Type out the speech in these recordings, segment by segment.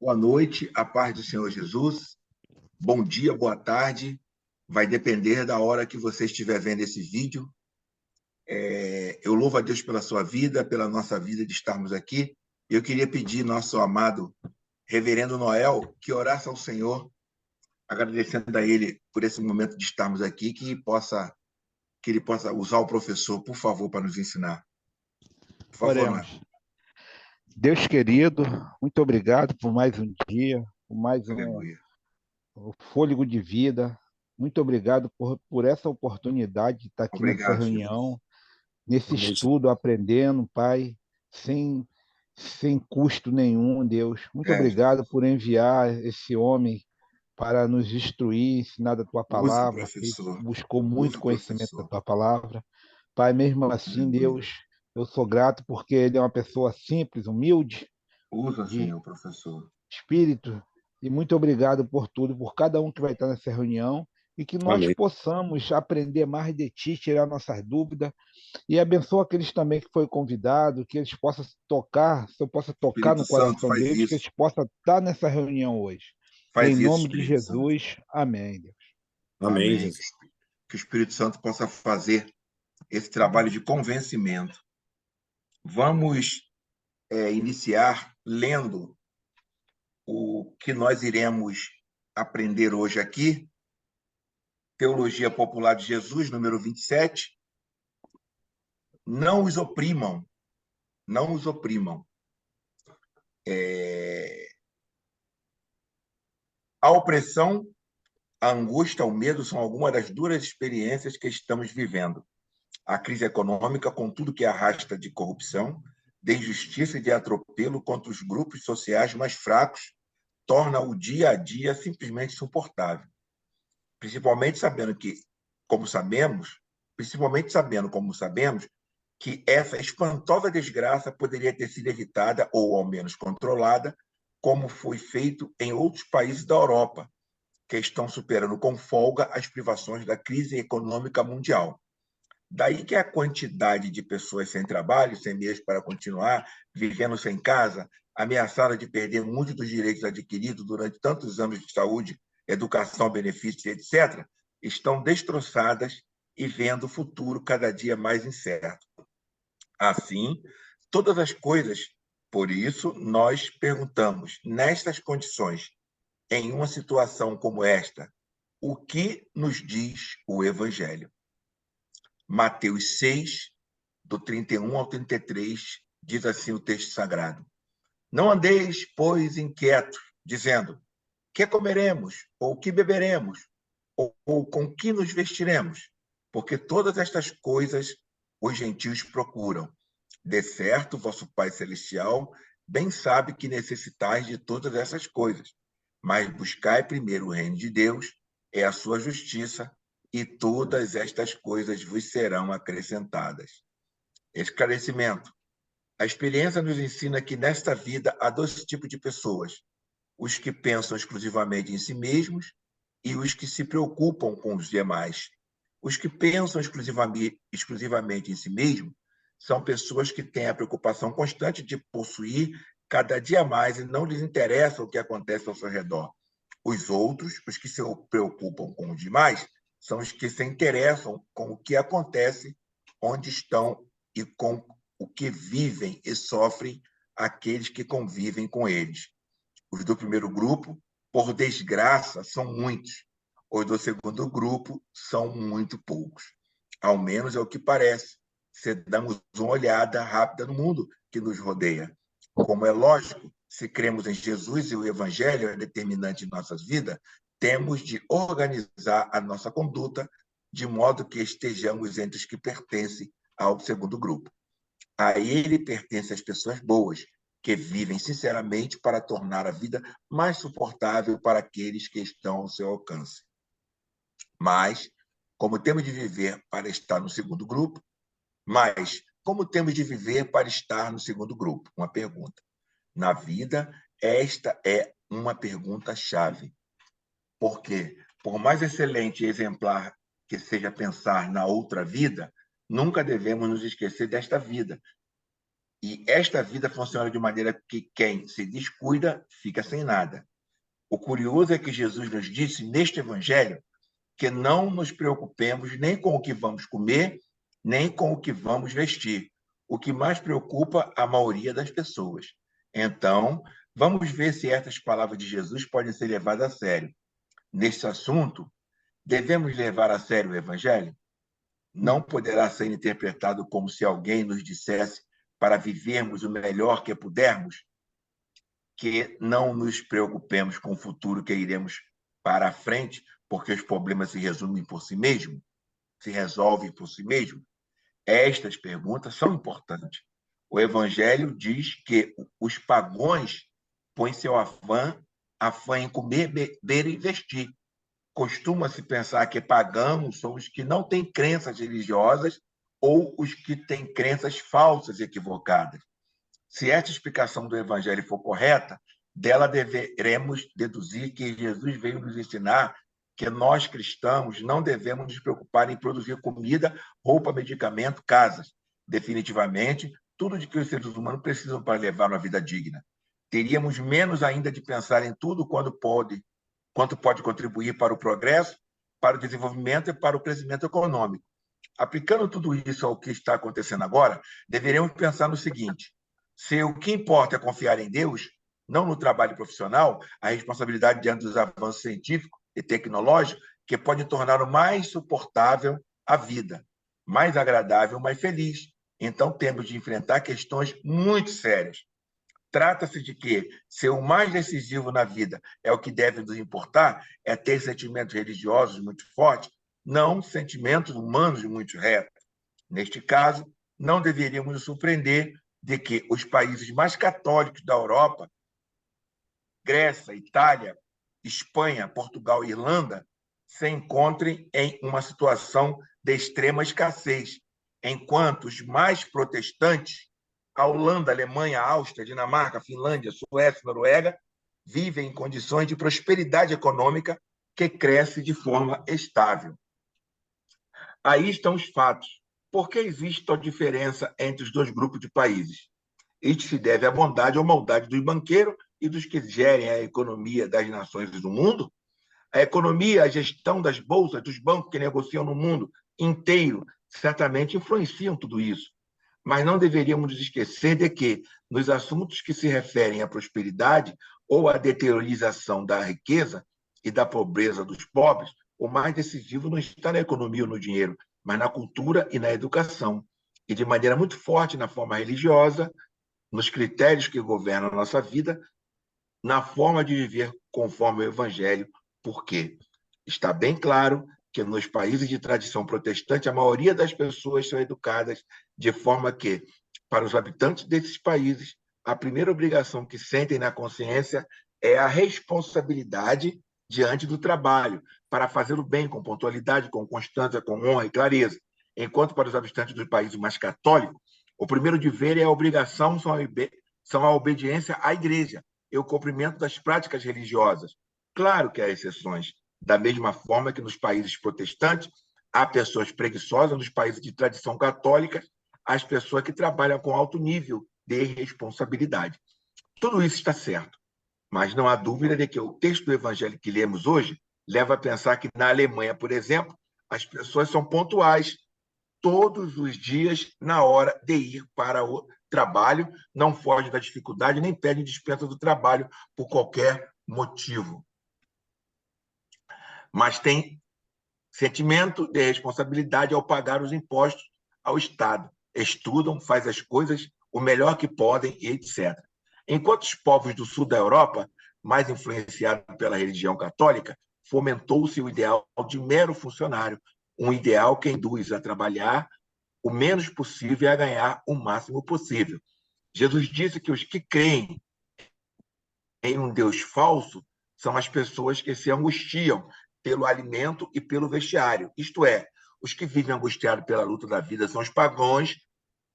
Boa noite, a paz do Senhor Jesus. Bom dia, boa tarde. Vai depender da hora que você estiver vendo esse vídeo. Eu louvo a Deus pela sua vida, pela nossa vida de estarmos aqui. Eu queria pedir nosso amado Reverendo Noel que orasse ao Senhor, agradecendo a Ele por esse momento de estarmos aqui, que Ele possa usar o professor, por favor, para nos ensinar. Por favor, Noel. Oremos. Deus querido, muito obrigado por mais um dia, por mais Aleluia. um fôlego de vida. Muito obrigado por essa oportunidade de estar aqui nessa Obrigado, Jesus. reunião, nesse Amém. estudo, aprendendo, Pai, sem, sem custo nenhum, Deus. Muito Jesus. obrigado por enviar esse homem para nos instruir, ensinar da Tua Usa o palavra, que professor. buscou Usa muito o conhecimento da professor. Tua palavra. Pai, mesmo assim, Aleluia. Deus, eu sou grato porque ele é uma pessoa simples, humilde, Usa, de Senhor, professor. espírito, e muito obrigado por tudo, por cada um que vai estar nessa reunião, e que nós Amém. possamos aprender mais de Ti, tirar nossas dúvidas, e abençoa aqueles também que foi convidado, que eles possam tocar, se eu possa tocar Espírito no Santo, coração faz deles, que isso. eles possam estar nessa reunião hoje. Em Faz isso, nome de Espírito Santo. Jesus, amém. Deus. Amém, Amém. Jesus. Que o Espírito Santo possa fazer esse trabalho de convencimento. Vamos iniciar lendo o que nós iremos aprender hoje aqui. Teologia Popular de Jesus, número 27. Não os oprimam. Não os oprimam. A opressão, a angústia, o medo são algumas das duras experiências que estamos vivendo. A crise econômica, com tudo que arrasta de corrupção, de injustiça e de atropelo contra os grupos sociais mais fracos, torna o dia a dia simplesmente insuportável. Principalmente sabendo como sabemos, que essa espantosa desgraça poderia ter sido evitada ou ao menos controlada, como foi feito em outros países da Europa, que estão superando com folga as privações da crise econômica mundial. Daí que a quantidade de pessoas sem trabalho, sem meios para continuar, vivendo sem casa, ameaçada de perder muitos dos direitos adquiridos durante tantos anos de saúde, educação, benefícios, etc., estão destroçadas e vendo o futuro cada dia mais incerto. Assim, todas as coisas, por isso, nós perguntamos, nestas condições, em uma situação como esta, o que nos diz o Evangelho? Mateus 6, do 31 ao 33, diz assim o texto sagrado. Não andeis, pois, inquietos, dizendo, que comeremos, ou que beberemos, ou com que nos vestiremos? Porque todas estas coisas os gentios procuram. De certo, vosso Pai Celestial bem sabe que necessitais de todas essas coisas. Mas buscai primeiro o reino de Deus e a sua justiça, e todas estas coisas vos serão acrescentadas. Esclarecimento. A experiência nos ensina que nesta vida há dois tipos de pessoas: os que pensam exclusivamente em si mesmos e os que se preocupam com os demais. Os que pensam exclusivamente em si mesmos são pessoas que têm a preocupação constante de possuir cada dia mais e não lhes interessa o que acontece ao seu redor. Os outros, os que se preocupam com os demais, são os que se interessam com o que acontece, onde estão e com o que vivem e sofrem aqueles que convivem com eles. Os do primeiro grupo, por desgraça, são muitos. Os do segundo grupo são muito poucos. Ao menos é o que parece, se damos uma olhada rápida no mundo que nos rodeia. Como é lógico, se cremos em Jesus e o Evangelho é determinante em nossas vidas, temos de organizar a nossa conduta de modo que estejamos entre os que pertencem ao segundo grupo. A ele pertencem as pessoas boas, que vivem sinceramente para tornar a vida mais suportável para aqueles que estão ao seu alcance. Mas, como temos de viver para estar no segundo grupo? Mas, como temos de viver para estar no segundo grupo? Uma pergunta. Na vida, esta é uma pergunta-chave. Porque, por mais excelente e exemplar que seja pensar na outra vida, nunca devemos nos esquecer desta vida, E esta vida funciona de maneira que quem se descuida fica sem nada. O curioso é que Jesus nos disse neste evangelho que não nos preocupemos nem com o que vamos comer, nem com o que vamos vestir. O que mais preocupa a maioria das pessoas. Então, vamos ver se estas palavras de Jesus podem ser levadas a sério. Neste assunto, devemos levar a sério o evangelho? Não poderá ser interpretado como se alguém nos dissesse para vivermos o melhor que pudermos, que não nos preocupemos com o futuro que iremos para a frente, porque os problemas se resumem por si mesmo, se resolvem por si mesmo. Estas perguntas são importantes. O Evangelho diz que os pagãos põem seu afã em comer, beber e vestir. Costuma-se pensar que pagãos são os que não têm crenças religiosas ou os que têm crenças falsas e equivocadas. Se esta explicação do Evangelho for correta, dela deveremos deduzir que Jesus veio nos ensinar que nós cristãos não devemos nos preocupar em produzir comida, roupa, medicamento, casas. Definitivamente, tudo de que os seres humanos precisam para levar uma vida digna. Teríamos menos ainda de pensar em tudo quanto pode contribuir para o progresso, para o desenvolvimento e para o crescimento econômico. Aplicando tudo isso ao que está acontecendo agora, deveríamos pensar no seguinte: se o que importa é confiar em Deus, não no trabalho profissional, a responsabilidade diante dos avanços científicos e tecnológicos que podem tornar o mais suportável a vida, mais agradável, mais feliz. Então, temos de enfrentar questões muito sérias. Trata-se de que ser o mais decisivo na vida é o que deve nos importar, é ter sentimentos religiosos muito fortes, não sentimentos humanos muito retos. Neste caso, não deveríamos nos surpreender de que os países mais católicos da Europa, Grécia, Itália, Espanha, Portugal e Irlanda, se encontrem em uma situação de extrema escassez, enquanto os mais protestantes, a Holanda, a Alemanha, a Áustria, a Dinamarca, a Finlândia, a Suécia, a Noruega, vivem em condições de prosperidade econômica que cresce de forma estável. Aí estão os fatos. Por que existe tal diferença entre os dois grupos de países? Isto se deve à bondade ou maldade dos banqueiros e dos que gerem a economia das nações do mundo? A economia, a gestão das bolsas, dos bancos que negociam no mundo inteiro, certamente influenciam tudo isso. Mas não deveríamos nos esquecer de que, nos assuntos que se referem à prosperidade ou à deteriorização da riqueza e da pobreza dos pobres, o mais decisivo não está na economia ou no dinheiro, mas na cultura e na educação. E de maneira muito forte na forma religiosa, nos critérios que governam a nossa vida, na forma de viver conforme o Evangelho, porque está bem claro que nos países de tradição protestante, a maioria das pessoas são educadas de forma que, para os habitantes desses países, a primeira obrigação que sentem na consciência é a responsabilidade diante do trabalho, para fazer o bem com pontualidade, com constância, com honra e clareza. Enquanto para os habitantes dos países mais católicos, o primeiro dever e a obrigação são a obediência à igreja e o cumprimento das práticas religiosas. Claro que há exceções. Da mesma forma que nos países protestantes, há pessoas preguiçosas, nos países de tradição católica, as pessoas que trabalham com alto nível de responsabilidade. Tudo isso está certo, mas não há dúvida de que o texto do Evangelho que lemos hoje leva a pensar que na Alemanha, por exemplo, as pessoas são pontuais todos os dias na hora de ir para o trabalho, não fogem da dificuldade nem pedem dispensa do trabalho por qualquer motivo. Mas tem sentimento de responsabilidade ao pagar os impostos ao Estado. Estudam, fazem as coisas o melhor que podem, etc. Enquanto os povos do sul da Europa, mais influenciados pela religião católica, fomentou-se o ideal de mero funcionário, um ideal que induz a trabalhar o menos possível e a ganhar o máximo possível. Jesus disse que os que creem em um Deus falso são as pessoas que se angustiam pelo alimento e pelo vestiário. Isto é, os que vivem angustiados pela luta da vida são os pagãos,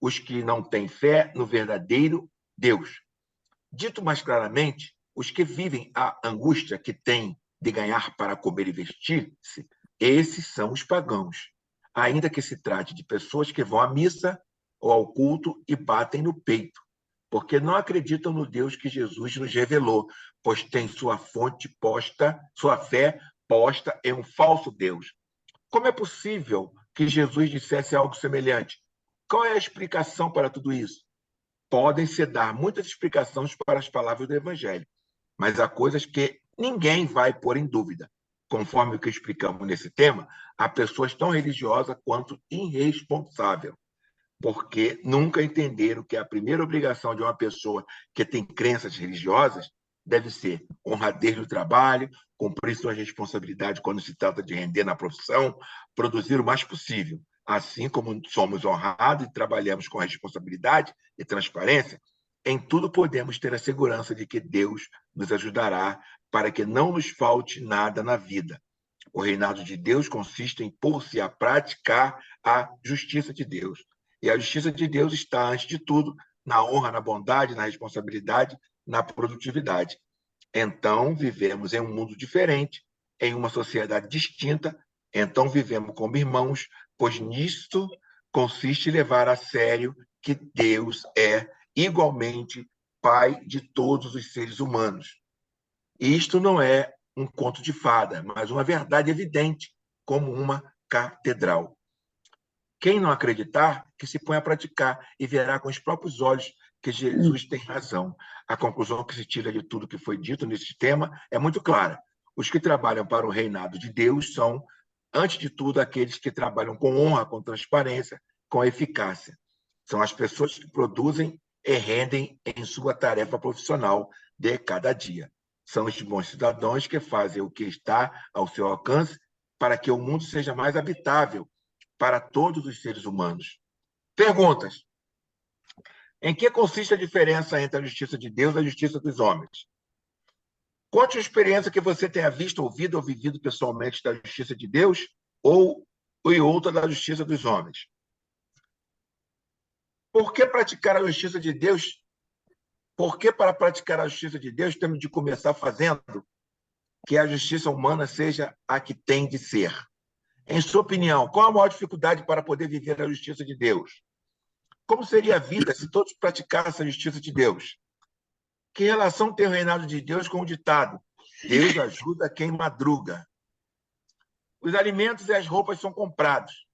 os que não têm fé no verdadeiro Deus. Dito mais claramente, os que vivem a angústia que têm de ganhar para comer e vestir-se, esses são os pagãos. Ainda que se trate de pessoas que vão à missa ou ao culto e batem no peito, porque não acreditam no Deus que Jesus nos revelou, pois tem sua fé posta em um falso Deus. Como é possível que Jesus dissesse algo semelhante? Qual é a explicação para tudo isso? Podem-se dar muitas explicações para as palavras do Evangelho, mas há coisas que ninguém vai pôr em dúvida. Conforme o que explicamos nesse tema, há pessoas tão religiosas quanto irresponsáveis, porque nunca entenderam que a primeira obrigação de uma pessoa que tem crenças religiosas deve ser honradez no trabalho, cumprir suas responsabilidades quando se trata de render na profissão, produzir o mais possível. Assim como somos honrados e trabalhamos com responsabilidade e transparência, em tudo podemos ter a segurança de que Deus nos ajudará para que não nos falte nada na vida. O reinado de Deus consiste em pôr-se a praticar a justiça de Deus. E a justiça de Deus está, antes de tudo, na honra, na bondade, na responsabilidade, na produtividade. Então, vivemos em um mundo diferente, em uma sociedade distinta. Então, vivemos como irmãos, pois nisto consiste levar a sério que Deus é igualmente Pai de todos os seres humanos. Isto não é um conto de fada, mas uma verdade evidente, como uma catedral. Quem não acreditar, que se ponha a praticar e verá com os próprios olhos que Jesus tem razão. A conclusão que se tira de tudo que foi dito nesse tema é muito clara. Os que trabalham para o reinado de Deus são, antes de tudo, aqueles que trabalham com honra, com transparência, com eficácia. São as pessoas que produzem e rendem em sua tarefa profissional de cada dia. São os bons cidadãos que fazem o que está ao seu alcance para que o mundo seja mais habitável para todos os seres humanos. Perguntas. Em que consiste a diferença entre a justiça de Deus e a justiça dos homens? Conte a experiência que você tenha visto, ouvido ou vivido pessoalmente da justiça de Deus ou outra da justiça dos homens. Por que praticar a justiça de Deus? Por que, para praticar a justiça de Deus, temos de começar fazendo que a justiça humana seja a que tem de ser? Em sua opinião, qual a maior dificuldade para poder viver a justiça de Deus? Como seria a vida se todos praticassem a justiça de Deus? Que relação tem o reinado de Deus com o ditado: Deus ajuda quem madruga? Os alimentos e as roupas são comprados,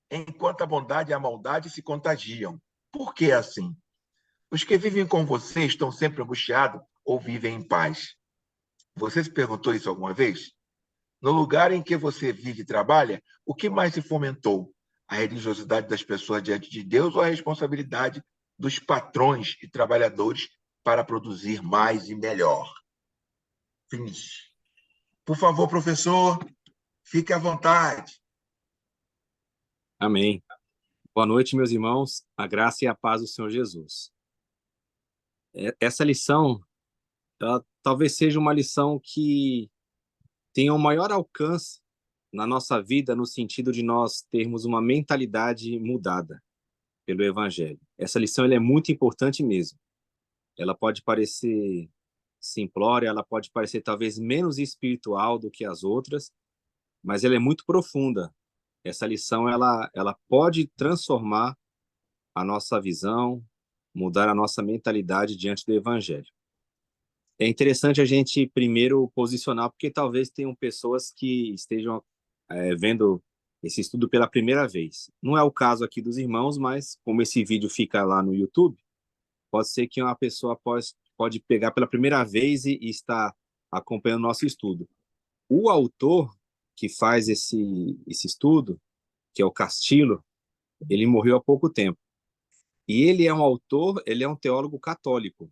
enquanto a bondade e a maldade se contagiam. Por que assim? Os que vivem com você estão sempre angustiados ou vivem em paz? Você se perguntou isso alguma vez? No lugar em que você vive e trabalha, o que mais se fomentou? A religiosidade das pessoas diante de Deus ou a responsabilidade dos patrões e trabalhadores para produzir mais e melhor? Fins. Por favor, professor, fique à vontade. Amém. Boa noite, meus irmãos. A graça e a paz do Senhor Jesus. Essa lição, ela talvez seja uma lição que tenha um maior alcance na nossa vida, no sentido de nós termos uma mentalidade mudada pelo Evangelho. Essa lição ela é muito importante mesmo. Ela pode parecer simplória, ela pode parecer talvez menos espiritual do que as outras, mas ela é muito profunda. Essa lição ela pode transformar a nossa visão, mudar a nossa mentalidade diante do Evangelho. É interessante a gente primeiro posicionar, porque talvez tenham pessoas que estejam vendo esse estudo pela primeira vez. Não é o caso aqui dos irmãos, mas como esse vídeo fica lá no YouTube, pode ser que uma pessoa pode pegar pela primeira vez e estar acompanhando o nosso estudo. O autor que faz esse estudo, que é o Castillo, ele morreu há pouco tempo. E ele é um autor, ele é um teólogo católico.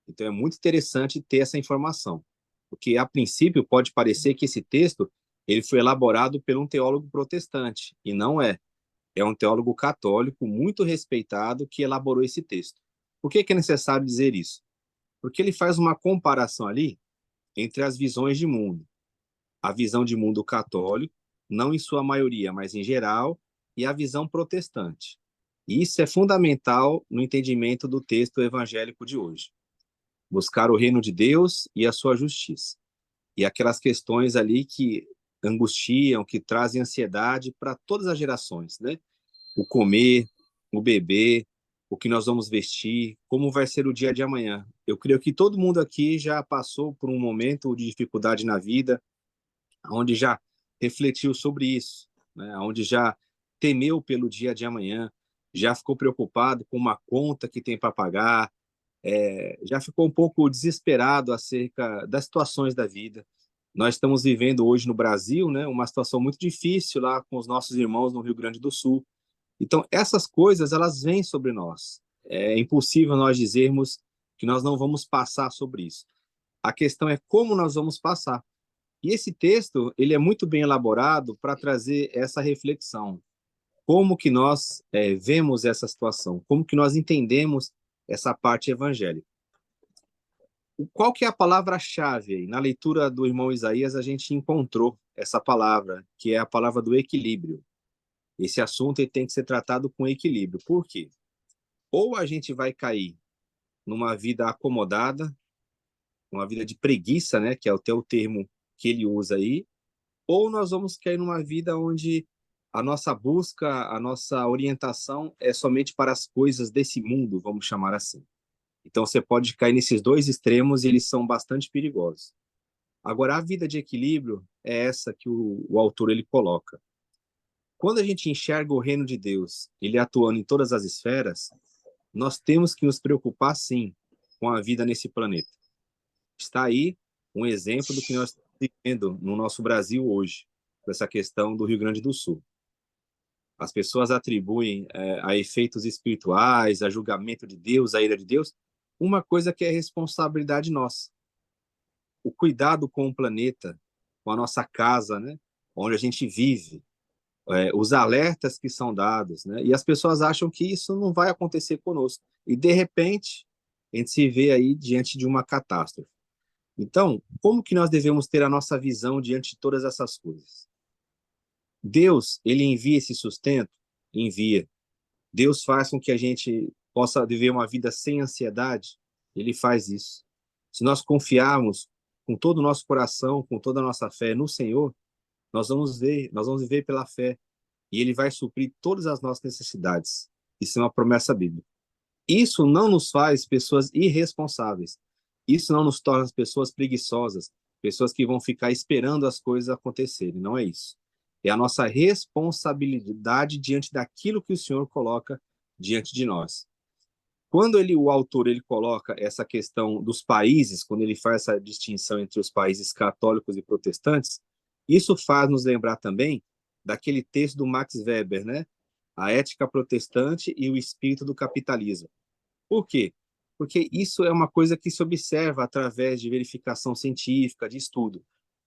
Então é muito interessante ter essa informação, porque a princípio pode parecer que esse texto ele foi elaborado por um teólogo protestante, e não é. É um teólogo católico muito respeitado que elaborou esse texto. Por que é necessário dizer isso? Porque ele faz uma comparação ali entre as visões de mundo. A visão de mundo católico, não em sua maioria, mas em geral, e a visão protestante. E isso é fundamental no entendimento do texto evangélico de hoje. Buscar o reino de Deus e a sua justiça. E aquelas questões ali que angustiam, que trazem ansiedade para todas as gerações, né? O comer, o beber, o que nós vamos vestir, como vai ser o dia de amanhã. Eu creio que todo mundo aqui já passou por um momento de dificuldade na vida, onde já refletiu sobre isso, né? Onde já temeu pelo dia de amanhã, já ficou preocupado com uma conta que tem para pagar, já ficou um pouco desesperado acerca das situações da vida. Nós estamos vivendo hoje no Brasil, né, uma situação muito difícil lá com os nossos irmãos no Rio Grande do Sul. Então, essas coisas, elas vêm sobre nós. É impossível nós dizermos que nós não vamos passar sobre isso. A questão é como nós vamos passar. E esse texto, ele é muito bem elaborado para trazer essa reflexão. Como que nós vemos essa situação? Como que nós entendemos essa parte evangélica? Qual que é a palavra-chave aí? Na leitura do irmão Isaías, a gente encontrou essa palavra, que é a palavra do equilíbrio. Esse assunto ele tem que ser tratado com equilíbrio. Por quê? Ou a gente vai cair numa vida acomodada, uma vida de preguiça, né, que é até o termo que ele usa aí, ou nós vamos cair numa vida onde a nossa busca, a nossa orientação é somente para as coisas desse mundo, vamos chamar assim. Então você pode cair nesses dois extremos e eles são bastante perigosos. Agora, a vida de equilíbrio é essa que o autor ele coloca. Quando a gente enxerga o reino de Deus, ele atuando em todas as esferas, nós temos que nos preocupar, sim, com a vida nesse planeta. Está aí um exemplo do que nós estamos vivendo no nosso Brasil hoje, dessa questão do Rio Grande do Sul. As pessoas atribuem a efeitos espirituais, a julgamento de Deus, a ira de Deus, uma coisa que é responsabilidade nossa. O cuidado com o planeta, com a nossa casa, né, onde a gente vive, os alertas que são dados, né, e as pessoas acham que isso não vai acontecer conosco. E, de repente, a gente se vê aí diante de uma catástrofe. Então, como que nós devemos ter a nossa visão diante de todas essas coisas? Deus, ele envia esse sustento? Envia. Deus faz com que a gente possa viver uma vida sem ansiedade? Ele faz isso. Se nós confiarmos com todo o nosso coração, com toda a nossa fé no Senhor, nós vamos viver pela fé e ele vai suprir todas as nossas necessidades. Isso é uma promessa bíblica. Isso não nos faz pessoas irresponsáveis. Isso não nos torna pessoas preguiçosas, pessoas que vão ficar esperando as coisas acontecerem. Não é isso. É a nossa responsabilidade diante daquilo que o Senhor coloca diante de nós. Quando o autor ele coloca essa questão dos países, quando ele faz essa distinção entre os países católicos e protestantes, isso faz nos lembrar também daquele texto do Max Weber, né? A ética protestante e o espírito do capitalismo. Por quê? Porque isso é uma coisa que se observa através de verificação científica, de estudo.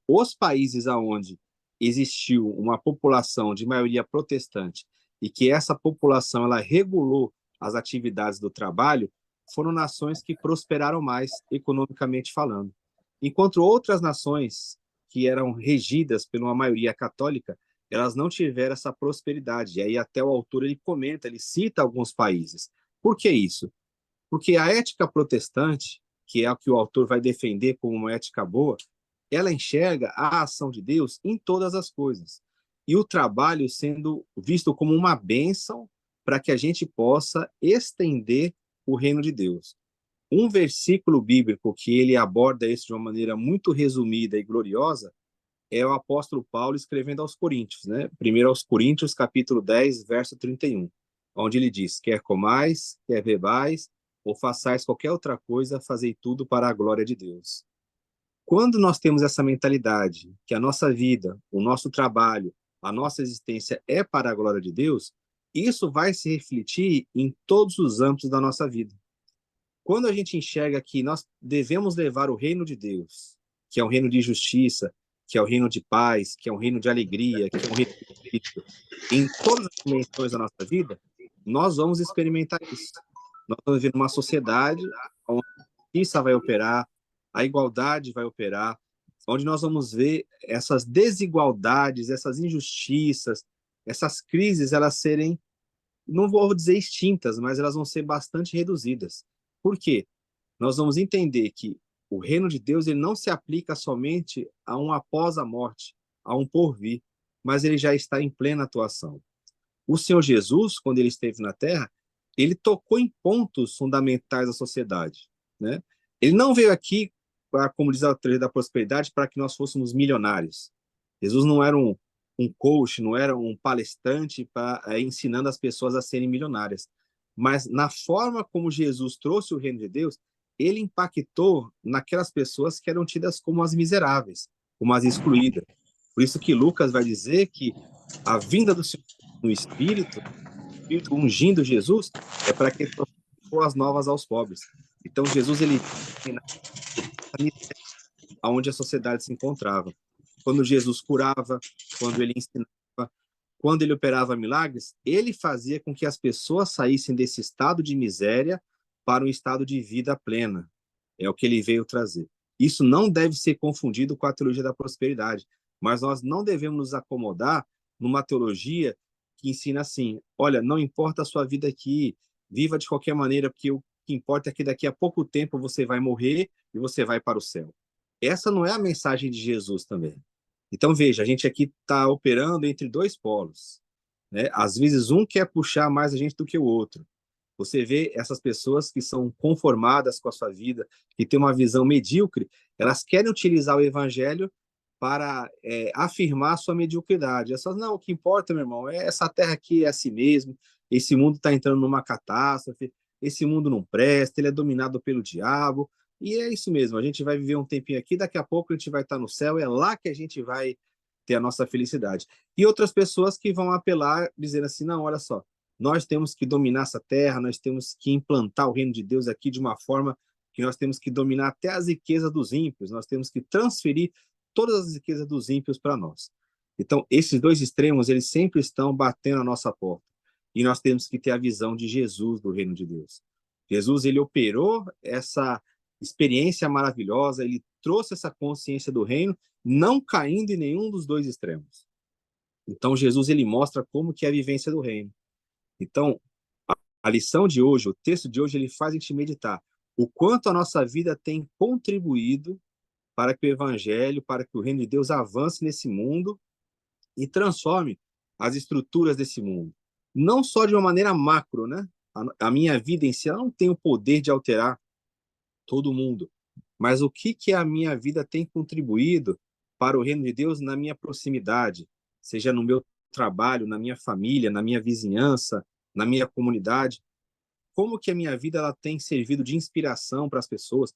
Os países onde existiu uma população de maioria protestante e que essa população ela regulou as atividades do trabalho, foram nações que prosperaram mais economicamente falando. Enquanto outras nações que eram regidas por uma maioria católica, elas não tiveram essa prosperidade. E aí até o autor ele comenta, ele cita alguns países. Por que isso? Porque a ética protestante, que é a que o autor vai defender como uma ética boa, ela enxerga a ação de Deus em todas as coisas. E o trabalho sendo visto como uma bênção para que a gente possa estender o reino de Deus. Um versículo bíblico que ele aborda isso de uma maneira muito resumida e gloriosa é o apóstolo Paulo escrevendo aos Coríntios, né? Primeiro aos Coríntios, capítulo 10, verso 31, onde ele diz: quer comais, quer bebais, ou façais qualquer outra coisa, fazei tudo para a glória de Deus. Quando nós temos essa mentalidade, que a nossa vida, o nosso trabalho, a nossa existência é para a glória de Deus, isso vai se refletir em todos os âmbitos da nossa vida. Quando a gente enxerga que nós devemos levar o reino de Deus, que é um reino de justiça, que é o reino de paz, que é um reino de alegria, que é um reino de Cristo, em todas as dimensões da nossa vida, nós vamos experimentar isso. Nós vamos viver numa sociedade onde a justiça vai operar, a igualdade vai operar, onde nós vamos ver essas desigualdades, essas injustiças, essas crises, elas serem, não vou dizer extintas, mas elas vão ser bastante reduzidas. Por quê? Nós vamos entender que o reino de Deus ele não se aplica somente a um após a morte, a um porvir, mas ele já está em plena atuação. O Senhor Jesus, quando ele esteve na Terra, ele tocou em pontos fundamentais da sociedade, né? Ele não veio aqui, como diz a teoria da prosperidade, para que nós fôssemos milionários. Jesus não era um coach, não era um palestrante ensinando as pessoas a serem milionárias. Mas na forma como Jesus trouxe o reino de Deus, ele impactou naquelas pessoas que eram tidas como as miseráveis, como as excluídas. Por isso que Lucas vai dizer que a vinda do Senhor no Espírito ungindo Jesus, é para que ele boas novas aos pobres. Então, Jesus, ele aonde a sociedade se encontrava. Quando Jesus curava, quando ele ensinava, quando ele operava milagres, ele fazia com que as pessoas saíssem desse estado de miséria para um estado de vida plena. É o que ele veio trazer. Isso não deve ser confundido com a teologia da prosperidade, mas nós não devemos nos acomodar numa teologia que ensina assim, olha, não importa a sua vida aqui, viva de qualquer maneira, porque o que importa é que daqui a pouco tempo você vai morrer e você vai para o céu. Essa não é a mensagem de Jesus também. Então, veja, a gente aqui está operando entre dois polos, né? Às vezes, um quer puxar mais a gente do que o outro. Você vê essas pessoas que são conformadas com a sua vida, que têm uma visão medíocre, elas querem utilizar o evangelho para afirmar a sua mediocridade. Elas falam, não, o que importa, meu irmão, é essa terra aqui é assim mesmo, esse mundo está entrando numa catástrofe, esse mundo não presta, ele é dominado pelo diabo, e é isso mesmo, a gente vai viver um tempinho aqui, daqui a pouco a gente vai estar no céu, é lá que a gente vai ter a nossa felicidade. E outras pessoas que vão apelar, dizendo assim, não, olha só, nós temos que dominar essa terra, nós temos que implantar o reino de Deus aqui de uma forma que nós temos que dominar até as riquezas dos ímpios, nós temos que transferir todas as riquezas dos ímpios para nós. Então, esses dois extremos, eles sempre estão batendo a nossa porta. E nós temos que ter a visão de Jesus do reino de Deus. Jesus, ele operou essa experiência maravilhosa, ele trouxe essa consciência do reino, não caindo em nenhum dos dois extremos. Então, Jesus, ele mostra como que é a vivência do reino. Então, a lição de hoje, o texto de hoje, ele faz a gente meditar o quanto a nossa vida tem contribuído para que o evangelho, para que o reino de Deus avance nesse mundo e transforme as estruturas desse mundo. Não só de uma maneira macro, né? A minha vida em si ela não tem o poder de alterar todo mundo, mas o que a minha vida tem contribuído para o reino de Deus na minha proximidade, seja no meu trabalho, na minha família, na minha vizinhança, na minha comunidade. Como que a minha vida ela tem servido de inspiração para as pessoas?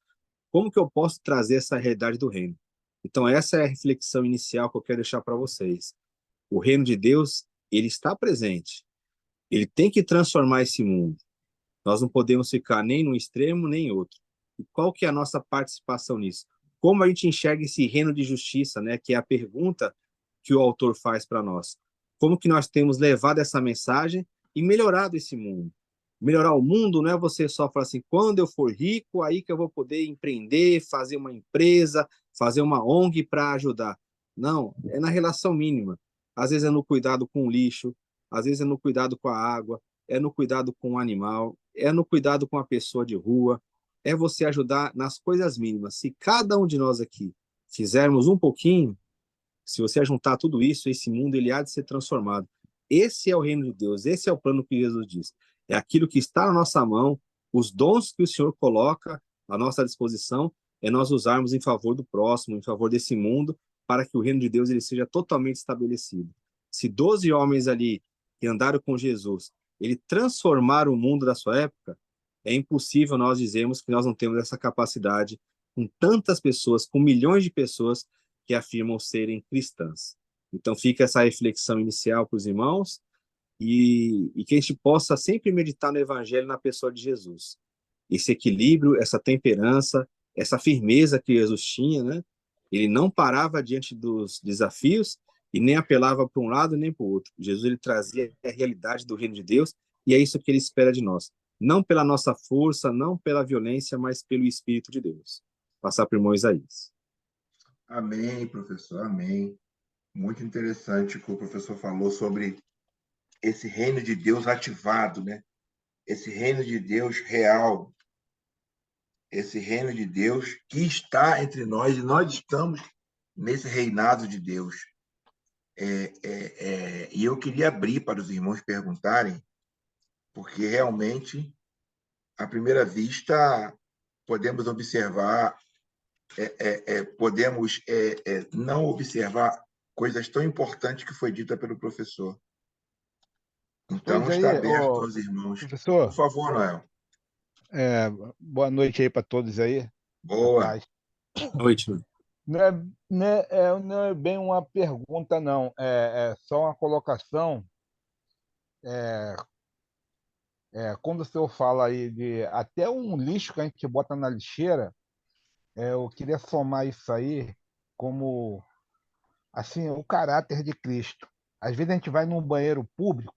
Como que eu posso trazer essa realidade do reino? Então, essa é a reflexão inicial que eu quero deixar para vocês. O reino de Deus, ele está presente. Ele tem que transformar esse mundo. Nós não podemos ficar nem num extremo, nem em outro. E qual que é a nossa participação nisso? Como a gente enxerga esse reino de justiça, né? Que é a pergunta que o autor faz para nós. Como que nós temos levado essa mensagem e melhorado esse mundo? Melhorar o mundo não é você só falar assim, quando eu for rico, aí que eu vou poder empreender, fazer uma empresa, fazer uma ONG para ajudar. Não, é na relação mínima. Às vezes é no cuidado com o lixo, às vezes é no cuidado com a água, é no cuidado com o animal, é no cuidado com a pessoa de rua, é você ajudar nas coisas mínimas. Se cada um de nós aqui fizermos um pouquinho, se você juntar tudo isso, esse mundo ele há de ser transformado. Esse é o reino de Deus, esse é o plano que Jesus diz. É aquilo que está na nossa mão, os dons que o Senhor coloca à nossa disposição, é nós usarmos em favor do próximo, em favor desse mundo, para que o reino de Deus ele seja totalmente estabelecido. Se 12 homens ali que andaram com Jesus, ele transformaram o mundo da sua época, é impossível nós dizermos que nós não temos essa capacidade com tantas pessoas, com milhões de pessoas que afirmam serem cristãs. Então fica essa reflexão inicial para os irmãos e que a gente possa sempre meditar no evangelho na pessoa de Jesus. Esse equilíbrio, essa temperança, essa firmeza que Jesus tinha, né? Ele não parava diante dos desafios e nem apelava para um lado nem para o outro. Jesus ele trazia a realidade do reino de Deus e é isso que ele espera de nós. Não pela nossa força, não pela violência, mas pelo Espírito de Deus. Passar para o irmão Isaías. Amém, professor, amém. Muito interessante o que o professor falou sobre esse reino de Deus ativado, né? Esse reino de Deus real, esse reino de Deus que está entre nós e nós estamos nesse reinado de Deus. E eu queria abrir para os irmãos perguntarem porque realmente, à primeira vista, podemos observar, podemos não observar coisas tão importantes que foi dita pelo professor. Então, Pois está aí, aberto aos irmãos. Por professor, favor, Noel. é, boa noite aí para todos aí, a Boa. paz. Noite. Não é bem uma pergunta, não, é só uma colocação. É, quando o senhor fala aí de até um lixo que a gente bota na lixeira, eu queria somar isso aí como assim o caráter de Cristo. Às vezes a gente vai num banheiro público,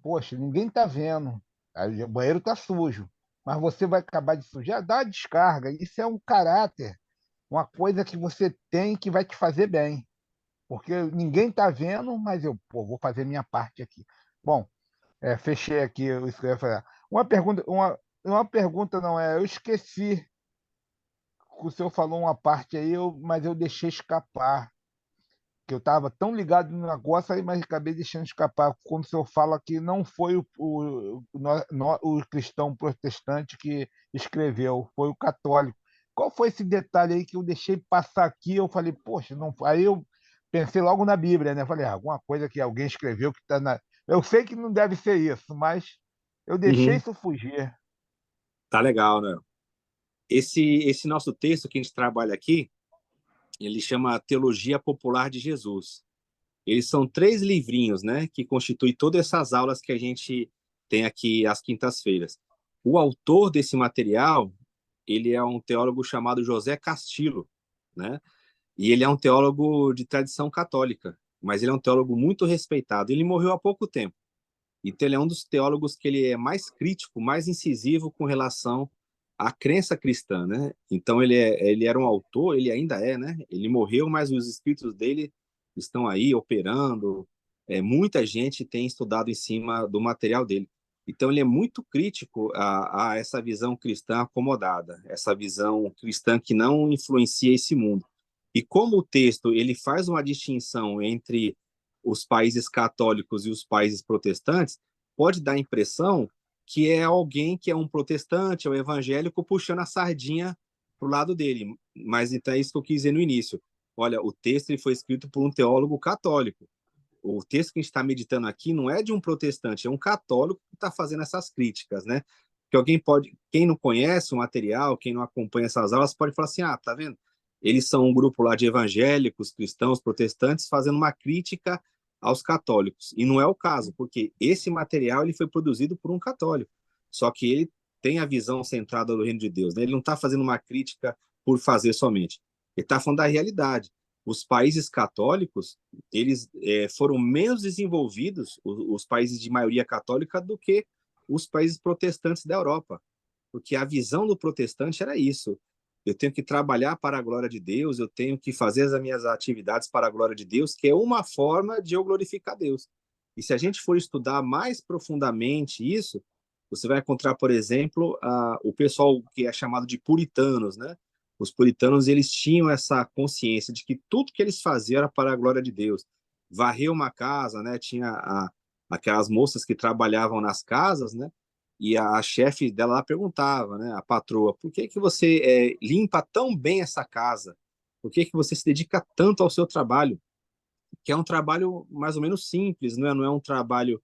poxa, ninguém está vendo, aí o banheiro está sujo, mas você vai acabar de sujar, dá a descarga. Isso é um caráter, uma coisa que você tem que vai te fazer bem, porque ninguém está vendo, mas eu vou fazer minha parte aqui. Bom, fechei aqui isso que eu ia falar. Uma pergunta não é, eu esqueci que o senhor falou uma parte aí, mas eu deixei escapar, que eu estava tão ligado no negócio aí, mas acabei deixando escapar. Quando o senhor fala que não foi o cristão protestante que escreveu, foi o católico. Qual foi esse detalhe aí que eu deixei passar aqui? Eu falei, poxa, não. Aí eu pensei logo na Bíblia, né? Falei, alguma coisa que alguém escreveu que está na. Eu sei que não deve ser isso, mas eu deixei Uhum. isso fugir. Tá legal, né? Esse nosso texto que a gente trabalha aqui, ele chama Teologia Popular de Jesus. Eles são 3 livrinhos, né, que constituem todas essas aulas que a gente tem aqui às quintas-feiras. O autor desse material, ele é um teólogo chamado José Castillo, né? E ele é um teólogo de tradição católica, mas ele é um teólogo muito respeitado. Ele morreu há pouco tempo. Então ele é um dos teólogos que ele é mais crítico, mais incisivo com relação à crença cristã, né? Então ele era um autor, ele ainda é, né? Ele morreu, mas os escritos dele estão aí operando. Muita gente tem estudado em cima do material dele. Então ele é muito crítico a essa visão cristã acomodada, essa visão cristã que não influencia esse mundo. E como o texto ele faz uma distinção entre os países católicos e os países protestantes, pode dar a impressão que é alguém que é um protestante, é um evangélico, puxando a sardinha para o lado dele. Mas então é isso que eu quis dizer no início. Olha, o texto ele foi escrito por um teólogo católico. O texto que a gente está meditando aqui não é de um protestante, é um católico que está fazendo essas críticas, né? Que alguém pode, quem não conhece o material, quem não acompanha essas aulas, pode falar assim: ah, tá vendo? Eles são um grupo lá de evangélicos, cristãos, protestantes, fazendo uma crítica aos católicos. E não é o caso, porque esse material ele foi produzido por um católico. Só que ele tem a visão centrada do reino de Deus, né? Ele não está fazendo uma crítica por fazer somente. Ele está falando da realidade. Os países católicos, eles foram menos desenvolvidos, os países de maioria católica, do que os países protestantes da Europa. Porque a visão do protestante era isso: eu tenho que trabalhar para a glória de Deus, eu tenho que fazer as minhas atividades para a glória de Deus, que é uma forma de eu glorificar Deus. E se a gente for estudar mais profundamente isso, você vai encontrar, por exemplo, o pessoal que é chamado de puritanos, né? Os puritanos, eles tinham essa consciência de que tudo que eles faziam era para a glória de Deus. Varrer uma casa, né? Tinha aquelas moças que trabalhavam nas casas, né? E a chefe dela lá perguntava, né, a patroa, por que que você limpa tão bem essa casa? Por que que você se dedica tanto ao seu trabalho? Que é um trabalho mais ou menos simples, não é um trabalho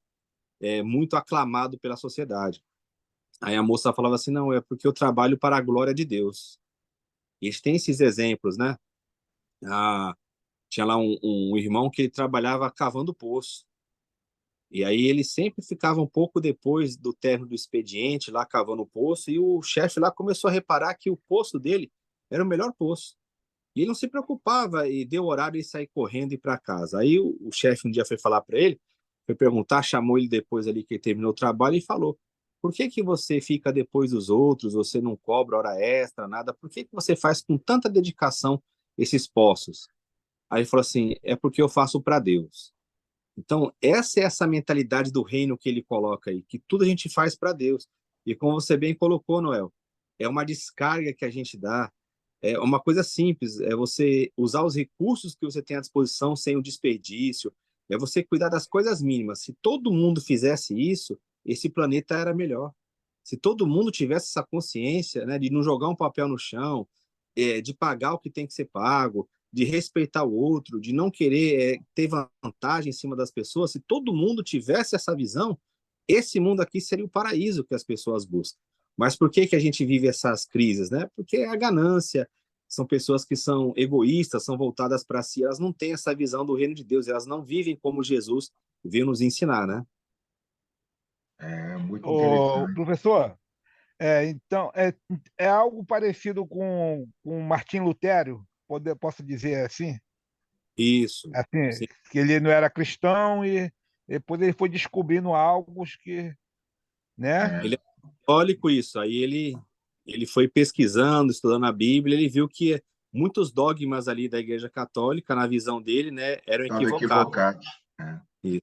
muito aclamado pela sociedade. Aí a moça falava assim, não, é porque eu trabalho para a glória de Deus. E a gente tem esses exemplos, né? Ah, tinha lá um irmão que ele trabalhava cavando poço. E aí ele sempre ficava um pouco depois do término do expediente, lá cavando o poço, e o chefe lá começou a reparar que o poço dele era o melhor poço. E ele não se preocupava e deu horário de sair correndo e ir para casa. Aí o chefe um dia foi falar para ele, foi perguntar, chamou ele depois ali que ele terminou o trabalho e falou: por que que você fica depois dos outros, você não cobra hora extra, nada? Por que que você faz com tanta dedicação esses poços? Aí ele falou assim: é porque eu faço para Deus. Então, essa mentalidade do reino que ele coloca aí, que tudo a gente faz para Deus. E como você bem colocou, Noel, é uma descarga que a gente dá, é uma coisa simples, é você usar os recursos que você tem à disposição sem o desperdício, é você cuidar das coisas mínimas. Se todo mundo fizesse isso, esse planeta era melhor. Se todo mundo tivesse essa consciência, né, de não jogar um papel no chão, de pagar o que tem que ser pago, de respeitar o outro, de não querer ter vantagem em cima das pessoas, se todo mundo tivesse essa visão, esse mundo aqui seria o paraíso que as pessoas buscam. Mas por que a gente vive essas crises, né? Porque é a ganância, são pessoas que são egoístas, são voltadas para si, elas não têm essa visão do reino de Deus, elas não vivem como Jesus veio nos ensinar, né? É muito Ô, interessante. professor, então, é algo parecido com Martim Lutero, posso dizer assim? Isso, Assim, sim. que ele não era cristão e depois ele foi descobrindo algo que, né? É, Ele é católico, isso. Aí ele foi pesquisando, estudando a Bíblia, ele viu que muitos dogmas ali da Igreja Católica, na visão dele, né, eram estava equivocados. equivocado. É. E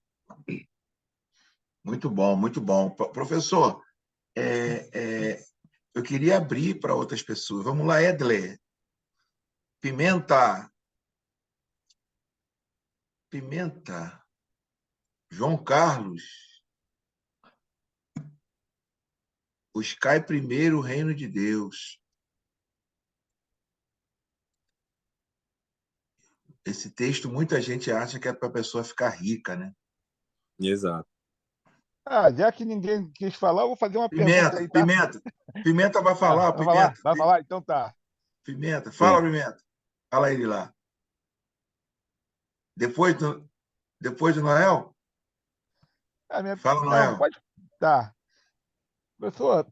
Muito bom, muito bom. Professor, eu queria abrir para outras pessoas. Vamos lá, Edler. Pimenta. Pimenta. João Carlos. Buscai primeiro o reino de Deus. Esse texto, muita gente acha que é para a pessoa ficar rica, né? exato. Ah, já que ninguém quis falar, eu vou fazer uma pergunta Pimenta, aí, tá? pimenta. Pimenta vai Ah, falar, vai falar? Pimenta. Vai falar? Então tá. Pimenta, fala, Sim. Pimenta. Fala ele lá. Depois do Noel? Fala, Não, Noel. pode. Tá. Professor,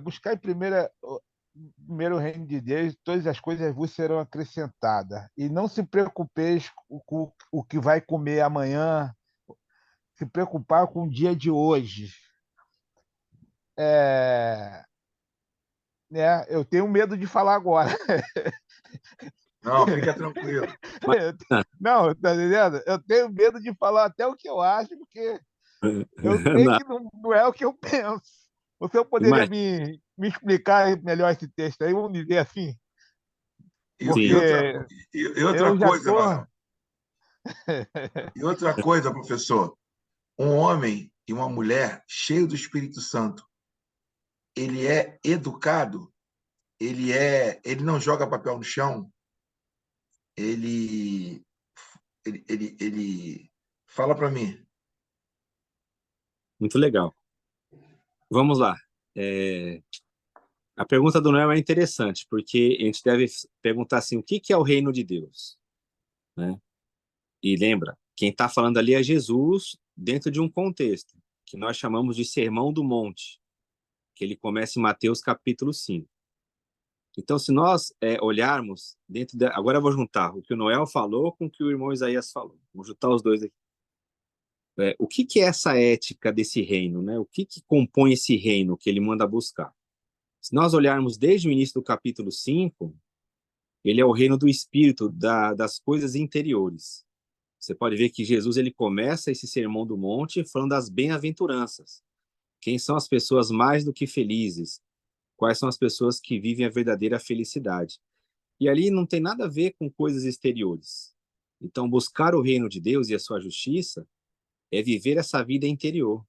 buscar em primeiro o reino de Deus, todas as coisas vos serão acrescentadas. E não se preocupeis com o que vai comer amanhã, se preocupar com o dia de hoje. É, né? Eu tenho medo de falar agora. Não, fica tranquilo. Mas, Não, tá entendendo? Eu tenho medo de falar até o que eu acho, porque eu sei não, que não é o que eu penso. O senhor poderia imagina, me explicar melhor esse texto aí, vamos dizer assim? E, e sim. outra, Porque e outra eu já coisa, estou. Noel. E outra coisa, professor. Um homem e uma mulher cheio do Espírito Santo, ele é educado, ele não joga papel no chão, ele, ele fala para mim. Muito legal. Vamos lá. É, a pergunta do Noel é interessante, porque a gente deve perguntar assim, o que é o reino de Deus? Né? E lembra, quem está falando ali é Jesus dentro de um contexto, que nós chamamos de Sermão do Monte, que ele começa em Mateus capítulo 5. Então, se nós olharmos dentro da... Agora eu vou juntar o que o Noel falou com o que o irmão Isaías falou. Vou juntar os dois aqui. O que é essa ética desse reino? Né? O que compõe esse reino que ele manda buscar? Se nós olharmos desde o início do capítulo 5, ele é o reino do Espírito, das coisas interiores. Você pode ver que Jesus ele começa esse sermão do monte falando das bem-aventuranças. Quem são as pessoas mais do que felizes? Quais são as pessoas que vivem a verdadeira felicidade? E ali não tem nada a ver com coisas exteriores. Então, buscar o reino de Deus e a sua justiça é viver essa vida interior,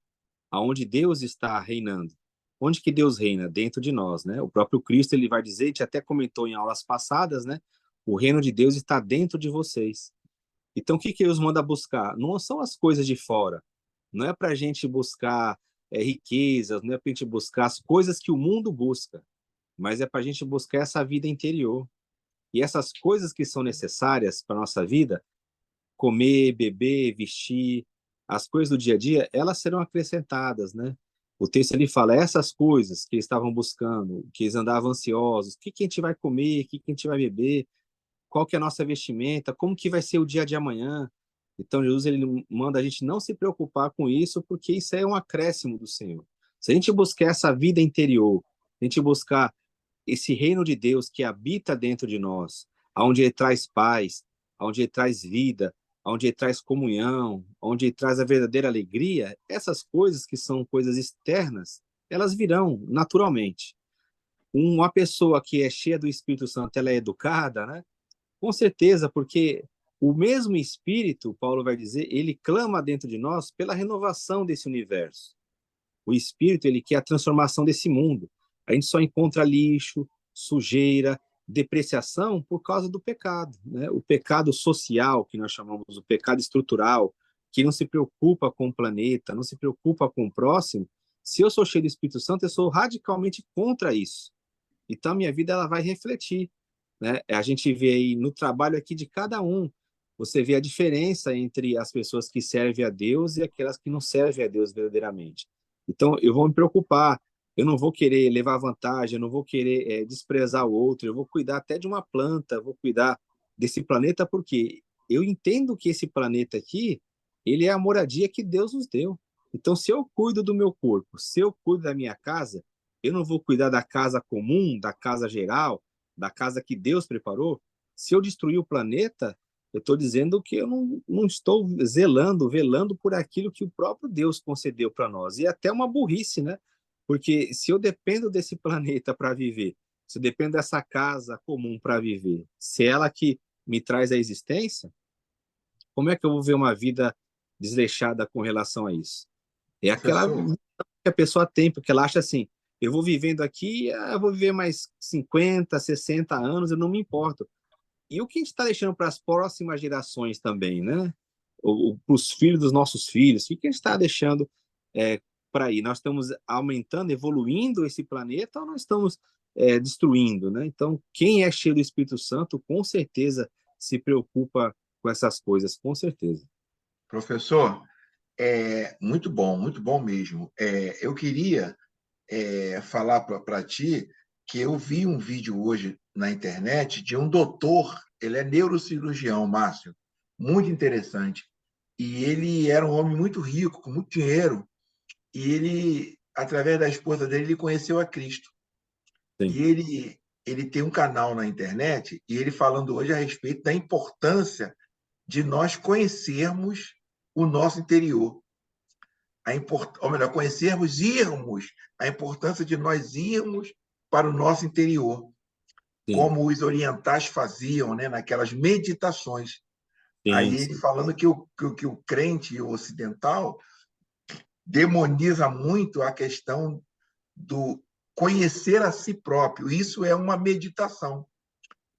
aonde Deus está reinando. Onde que Deus reina? Dentro de nós, né? O próprio Cristo ele vai dizer, a gente até comentou em aulas passadas, né? O reino de Deus está dentro de vocês. Então, o que que Deus manda buscar? Não são as coisas de fora. Não é para a gente buscar riquezas, não é para a gente buscar as coisas que o mundo busca, mas é para a gente buscar essa vida interior. E essas coisas que são necessárias para a nossa vida, comer, beber, vestir, as coisas do dia a dia, elas serão acrescentadas, né? O texto ali fala essas coisas que eles estavam buscando, que eles andavam ansiosos, o que que a gente vai comer, o que que a gente vai beber, qual que é a nossa vestimenta, como que vai ser o dia de amanhã. Então Jesus ele manda a gente não se preocupar com isso, porque isso é um acréscimo do Senhor. Se a gente buscar essa vida interior, a gente buscar esse reino de Deus que habita dentro de nós, aonde ele traz paz, aonde ele traz vida, aonde ele traz comunhão, onde ele traz a verdadeira alegria, essas coisas que são coisas externas, elas virão naturalmente. Uma pessoa que é cheia do Espírito Santo, ela é educada, né? Com certeza, porque o mesmo Espírito, Paulo vai dizer, ele clama dentro de nós pela renovação desse universo. O Espírito, ele quer a transformação desse mundo. A gente só encontra lixo, sujeira, depreciação por causa do pecado, né? O pecado social, que nós chamamos, o pecado estrutural, que não se preocupa com o planeta, não se preocupa com o próximo. Se eu sou cheio do Espírito Santo, eu sou radicalmente contra isso. Então, a minha vida ela vai refletir, né? A gente vê aí no trabalho aqui de cada um, você vê a diferença entre as pessoas que servem a Deus e aquelas que não servem a Deus verdadeiramente. Então, eu vou me preocupar, eu não vou querer levar vantagem, eu não vou querer desprezar o outro, eu vou cuidar até de uma planta, eu vou cuidar desse planeta, porque eu entendo que esse planeta aqui, ele é a moradia que Deus nos deu. Então, se eu cuido do meu corpo, se eu cuido da minha casa, eu não vou cuidar da casa comum, da casa geral, da casa que Deus preparou. Se eu destruir o planeta, eu estou dizendo que eu não estou velando por aquilo que o próprio Deus concedeu para nós. E é até uma burrice, né? Porque se eu dependo desse planeta para viver, se eu dependo dessa casa comum para viver, se é ela que me traz a existência, como é que eu vou ver uma vida desleixada com relação a isso? É aquela Professor, visão que a pessoa tem, porque ela acha assim, eu vou vivendo aqui, eu vou viver mais 50, 60 anos, eu não me importo. E o que a gente está deixando para as próximas gerações também, né? Para os filhos dos nossos filhos, o que a gente está deixando para aí? Nós estamos aumentando, evoluindo esse planeta ou nós estamos destruindo, né? Então, quem é cheio do Espírito Santo, com certeza se preocupa com essas coisas, com certeza. professor, muito bom mesmo. Eu queria falar para ti que eu vi um vídeo hoje na internet de um doutor, ele é neurocirurgião, Márcio, muito interessante. E ele era um homem muito rico, com muito dinheiro, e ele, através da esposa dele, ele conheceu a Cristo. Sim, E ele tem um canal na internet, e ele falando hoje a respeito da importância de nós conhecermos o nosso interior. Ou melhor, conhecermos, irmos, a importância de nós irmos para o nosso interior, sim, como os orientais faziam, né, naquelas meditações. Aí sim, ele sim. falando que o crente ocidental demoniza muito a questão do conhecer a si próprio. Isso é uma meditação.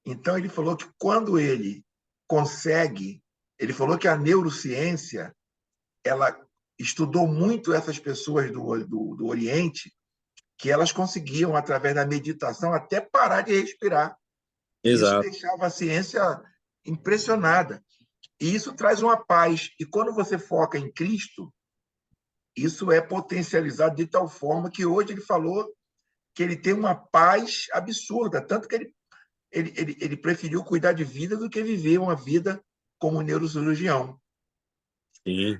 Então, ele falou que quando ele consegue, ele falou que a neurociência ela estudou muito essas pessoas do Oriente, que elas conseguiam, através da meditação, até parar de respirar. E isso Exato. deixava a ciência impressionada. E isso traz uma paz. E quando você foca em Cristo, isso é potencializado de tal forma que hoje ele falou que ele tem uma paz absurda, tanto que ele preferiu cuidar de vida do que viver uma vida como neurocirurgião. Sim,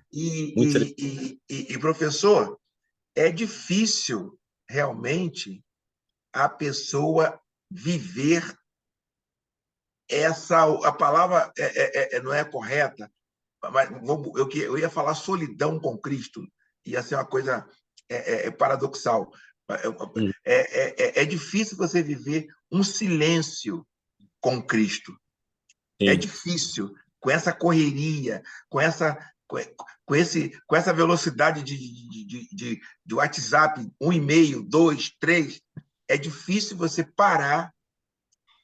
muito E, professor, é difícil realmente a pessoa viver a palavra não é correta, mas eu ia falar solidão com Cristo, ia ser uma coisa paradoxal. É difícil você viver um silêncio com Cristo. É sim, difícil, com essa correria, com essa, com essa velocidade de WhatsApp, 1,5, 2, 3. É difícil você parar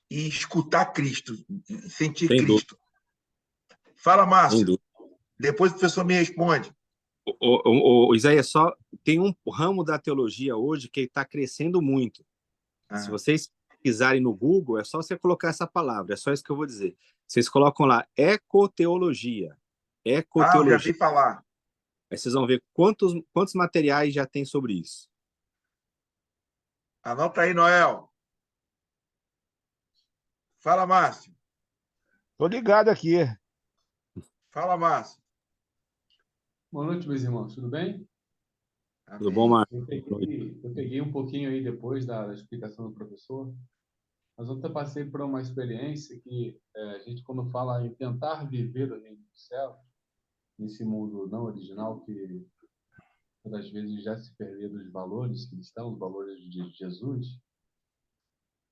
e escutar Cristo, sentir sem dúvida, Cristo. Fala, sem Márcio. dúvida. Depois o professor me responde. Isaías, só tem um ramo da teologia hoje que está crescendo muito. Se Ah, vocês pesquisarem no Google, é só você colocar essa palavra, é só isso que eu vou dizer. Vocês colocam lá ecoteologia. eu já Ecoteologia. vi falar. Aí vocês vão ver quantos materiais já tem sobre isso. Anota aí, Noel. Fala, Márcio. Tô ligado aqui. Fala, Márcio. Boa noite, meus irmãos, tudo bem? Tudo bom, Amém. Marcos? Eu peguei um pouquinho aí depois da explicação do professor, mas ontem eu passei por uma experiência que a gente, quando fala em tentar viver o reino do céu, nesse mundo não original, que muitas vezes já se perdeu dos valores cristãos, os valores de Jesus,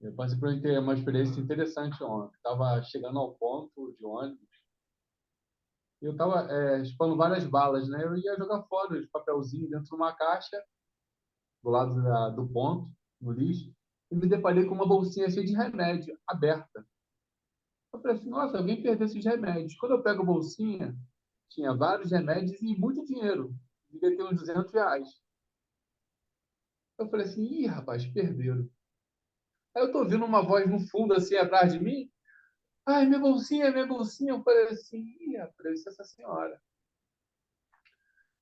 eu passei por uma experiência interessante ontem. Estava chegando ao ponto de ônibus, eu estava chupando várias balas, né? Eu ia jogar fora os papelzinhos dentro de uma caixa. do lado do ponto, no lixo, e me deparei com uma bolsinha cheia de remédio, aberta. Eu falei assim, nossa, alguém perdeu esses remédios. Quando eu pego a bolsinha, tinha vários remédios e muito dinheiro. Devia ter uns R$ 200. Eu falei assim, ih, rapaz, perderam. Aí eu tô ouvindo uma voz no fundo, assim, atrás de mim. Ai, minha bolsinha, minha bolsinha. Eu falei assim, ih, rapaz, essa senhora.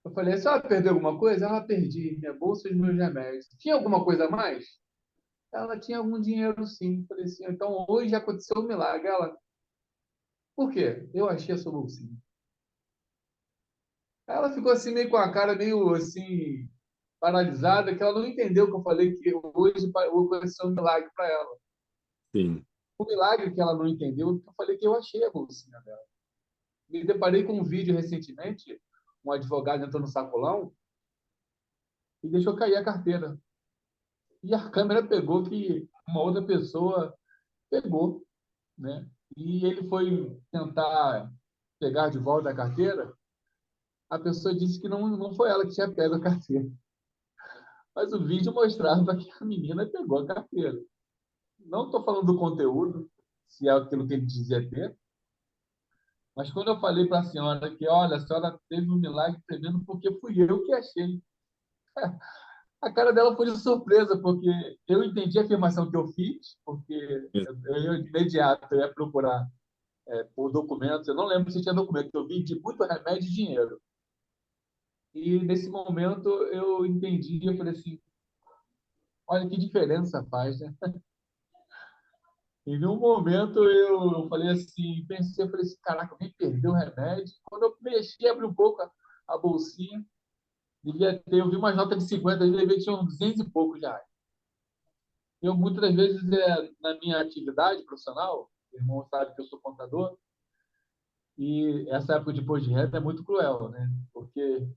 Eu falei, a senhora perdeu alguma coisa? Ela, perdi, minha bolsa e os meus remédios. Tinha alguma coisa a mais? Ela tinha algum dinheiro, sim. Eu falei assim, então hoje aconteceu um milagre. Ela, por quê? Eu achei a sua bolsinha. Ela ficou assim, meio com a cara meio assim, paralisada, que ela não entendeu que eu falei que hoje aconteceu um milagre para ela. Sim. O milagre que ela não entendeu é que eu falei que eu achei a bolsinha dela. Me deparei com um vídeo recentemente, um advogado entrou no sacolão e deixou cair a carteira. E a câmera pegou que uma outra pessoa pegou, né? E ele foi tentar pegar de volta a carteira. A pessoa disse que não foi ela que tinha pego a carteira. Mas o vídeo mostrava que a menina pegou a carteira. Não estou falando do conteúdo, se é aquilo que ele dizia ter, mas quando eu falei para a senhora que, olha, a senhora teve um milagre tremendo porque fui eu que achei. A cara dela foi de surpresa, porque eu entendi a afirmação que eu fiz, porque de imediato eu ia procurar por documentos, eu não lembro se tinha documento, eu vendi muito remédio e dinheiro. E nesse momento eu entendi, eu falei assim, olha que diferença faz, né? E num momento eu falei assim, pensei, eu falei assim, caraca, alguém perdeu o remédio. Quando eu mexi, abri um pouco a bolsinha, devia ter, eu vi umas notas de 50, devia ver que tinha uns 200 e poucos reais. Eu, muitas das vezes, na minha atividade profissional, o irmão sabe que eu sou contador, e essa época de imposto de renda é muito cruel, né? Porque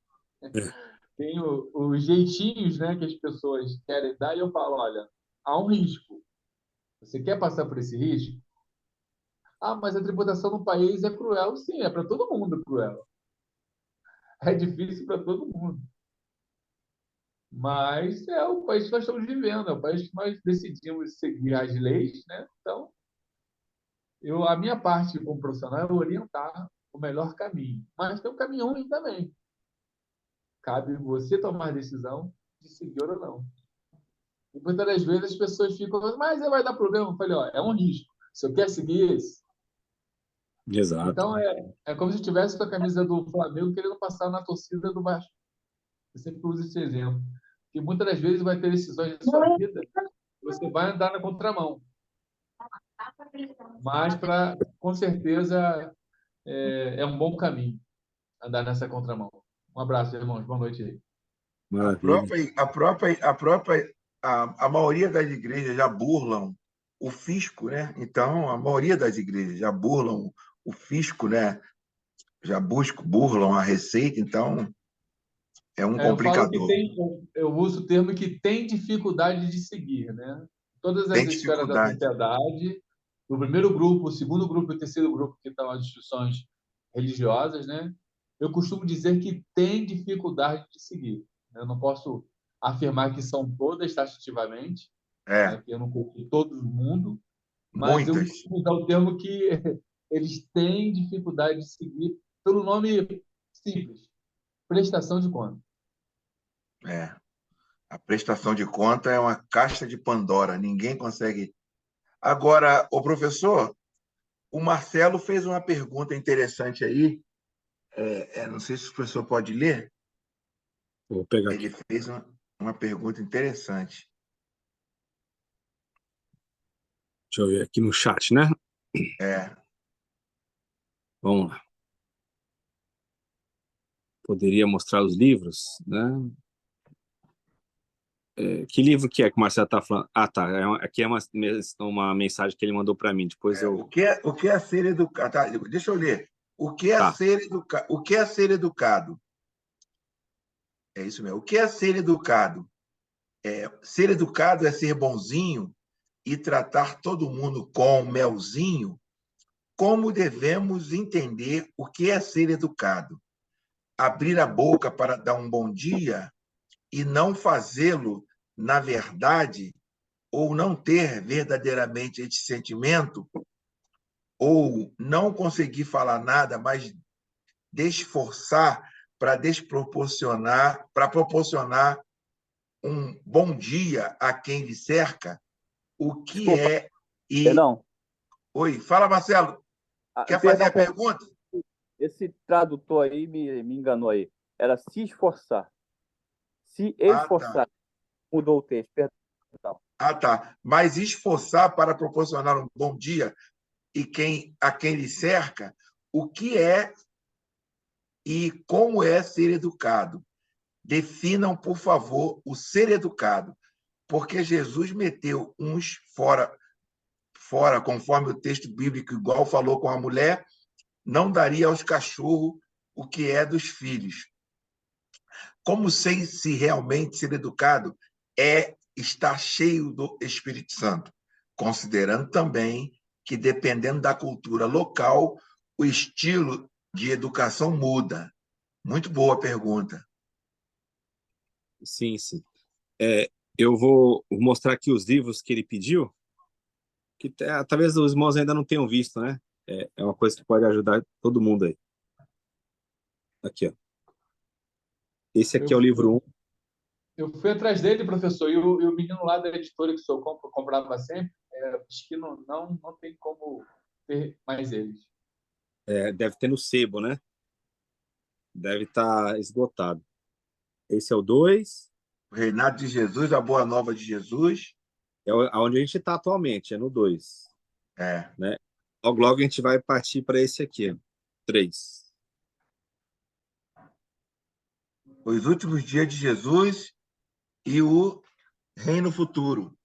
tem os jeitinhos, né, que as pessoas querem dar, e eu falo, olha, há um risco. Você quer passar por esse risco? Ah, mas a tributação no país é cruel. Sim, é para todo mundo cruel. É difícil para todo mundo. Mas é o país que nós estamos vivendo, é o país que nós decidimos seguir as leis, né? Então, a minha parte como profissional é orientar o melhor caminho. Mas tem um caminho ruim também. Cabe você tomar a decisão de seguir ou não. E muitas das vezes as pessoas ficam, mas vai dar problema. Eu falei, ó, é um risco. Se eu quer seguir esse. Exato. Então, é como se tivesse com a camisa do Flamengo querendo passar na torcida do Vasco. Eu sempre uso esse exemplo. Que muitas das vezes vai ter decisões na sua vida que você vai andar na contramão. Mas, com certeza, é um bom caminho andar nessa contramão. Um abraço, irmãos. Boa noite aí. Maravilha. A maioria das igrejas já burlam o fisco, né? Então, a maioria das igrejas já burlam o fisco, né? Já burlam a receita, então é um Eu falo que complicador. eu uso o termo que tem dificuldade de seguir, né? Todas as Tem esferas da dificuldade. sociedade, o primeiro grupo, o segundo grupo e o terceiro grupo, que estão as instituições religiosas, né? Eu costumo dizer que tem dificuldade de seguir. Eu não posso afirmar que são todas taxativamente, né? É, Que eu não conheço todo mundo, mas eu muitas. costumo usar o termo que eles têm dificuldade de seguir pelo nome simples, prestação de conta. É. A prestação de conta é uma caixa de Pandora, ninguém consegue. Agora, o professor, o Marcelo fez uma pergunta interessante aí, não sei se o professor pode ler. Vou pegar Ele aqui. fez uma pergunta interessante. Deixa eu ver aqui no chat, né? É, Vamos lá. Poderia mostrar os livros, né? Que livro que é que o Marcelo está falando? Ah, tá. Aqui é uma mensagem que ele mandou para mim. Depois eu. o que é ser educado? Tá, deixa eu ler. O que é Tá. o que é ser educado? É isso mesmo. O que é ser educado? Ser educado é ser bonzinho e tratar todo mundo com melzinho. Como devemos entender o que é ser educado? Abrir a boca para dar um bom dia e não fazê-lo na verdade, ou não ter verdadeiramente esse sentimento, ou não conseguir falar nada, mas desforçar para proporcionar um bom dia a quem lhe cerca, o que Desculpa, é e perdão. oi, fala Marcelo, quer fazer Perdão, a pergunta? esse tradutor aí me enganou aí. Era se esforçar. Se Ah, tá. esforçar. Mudou o texto, perdão. Ah, tá. Mas esforçar para proporcionar um bom dia a quem lhe cerca, o que é e como é ser educado? Definam, por favor, o ser educado, porque Jesus meteu uns fora, conforme o texto bíblico, igual falou com a mulher, não daria aos cachorros o que é dos filhos. Como sei se realmente ser educado é estar cheio do Espírito Santo, considerando também que, dependendo da cultura local, o estilo de educação muda. Muito boa pergunta. Sim, sim. Eu vou mostrar aqui os livros que ele pediu, que talvez os irmãos ainda não tenham visto, né? É uma coisa que pode ajudar todo mundo aí. Aqui, ó. Esse Eu, aqui é o livro 1. eu fui atrás dele, professor, e o menino lá da editora que o senhor comprava sempre, acho que não tem como ter mais eles. Deve ter no sebo, né? Deve estar esgotado. Esse é o 2. O reinado de Jesus, a boa nova de Jesus. Onde a gente está atualmente, é no 2. É. Né? Logo a gente vai partir para esse aqui, 3. Os últimos dias de Jesus e o reino futuro.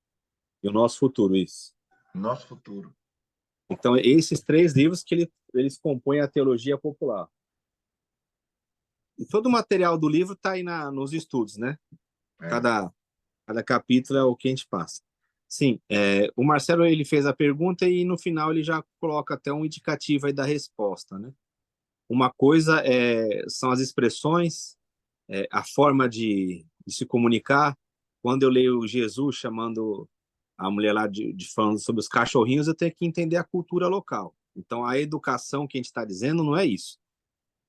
E o nosso futuro, isso. Nosso futuro. Então, esses 3 livros que eles compõem a teologia popular. E todo o material do livro está aí nos estudos, né? É. Cada capítulo é o que a gente passa. Sim, o Marcelo ele fez a pergunta e no final ele já coloca até um indicativo aí da resposta, né? Uma coisa são as expressões, a forma de se comunicar. Quando eu leio Jesus chamando a mulher lá falando sobre os cachorrinhos, eu tenho que entender a cultura local. Então, a educação que a gente está dizendo não é isso.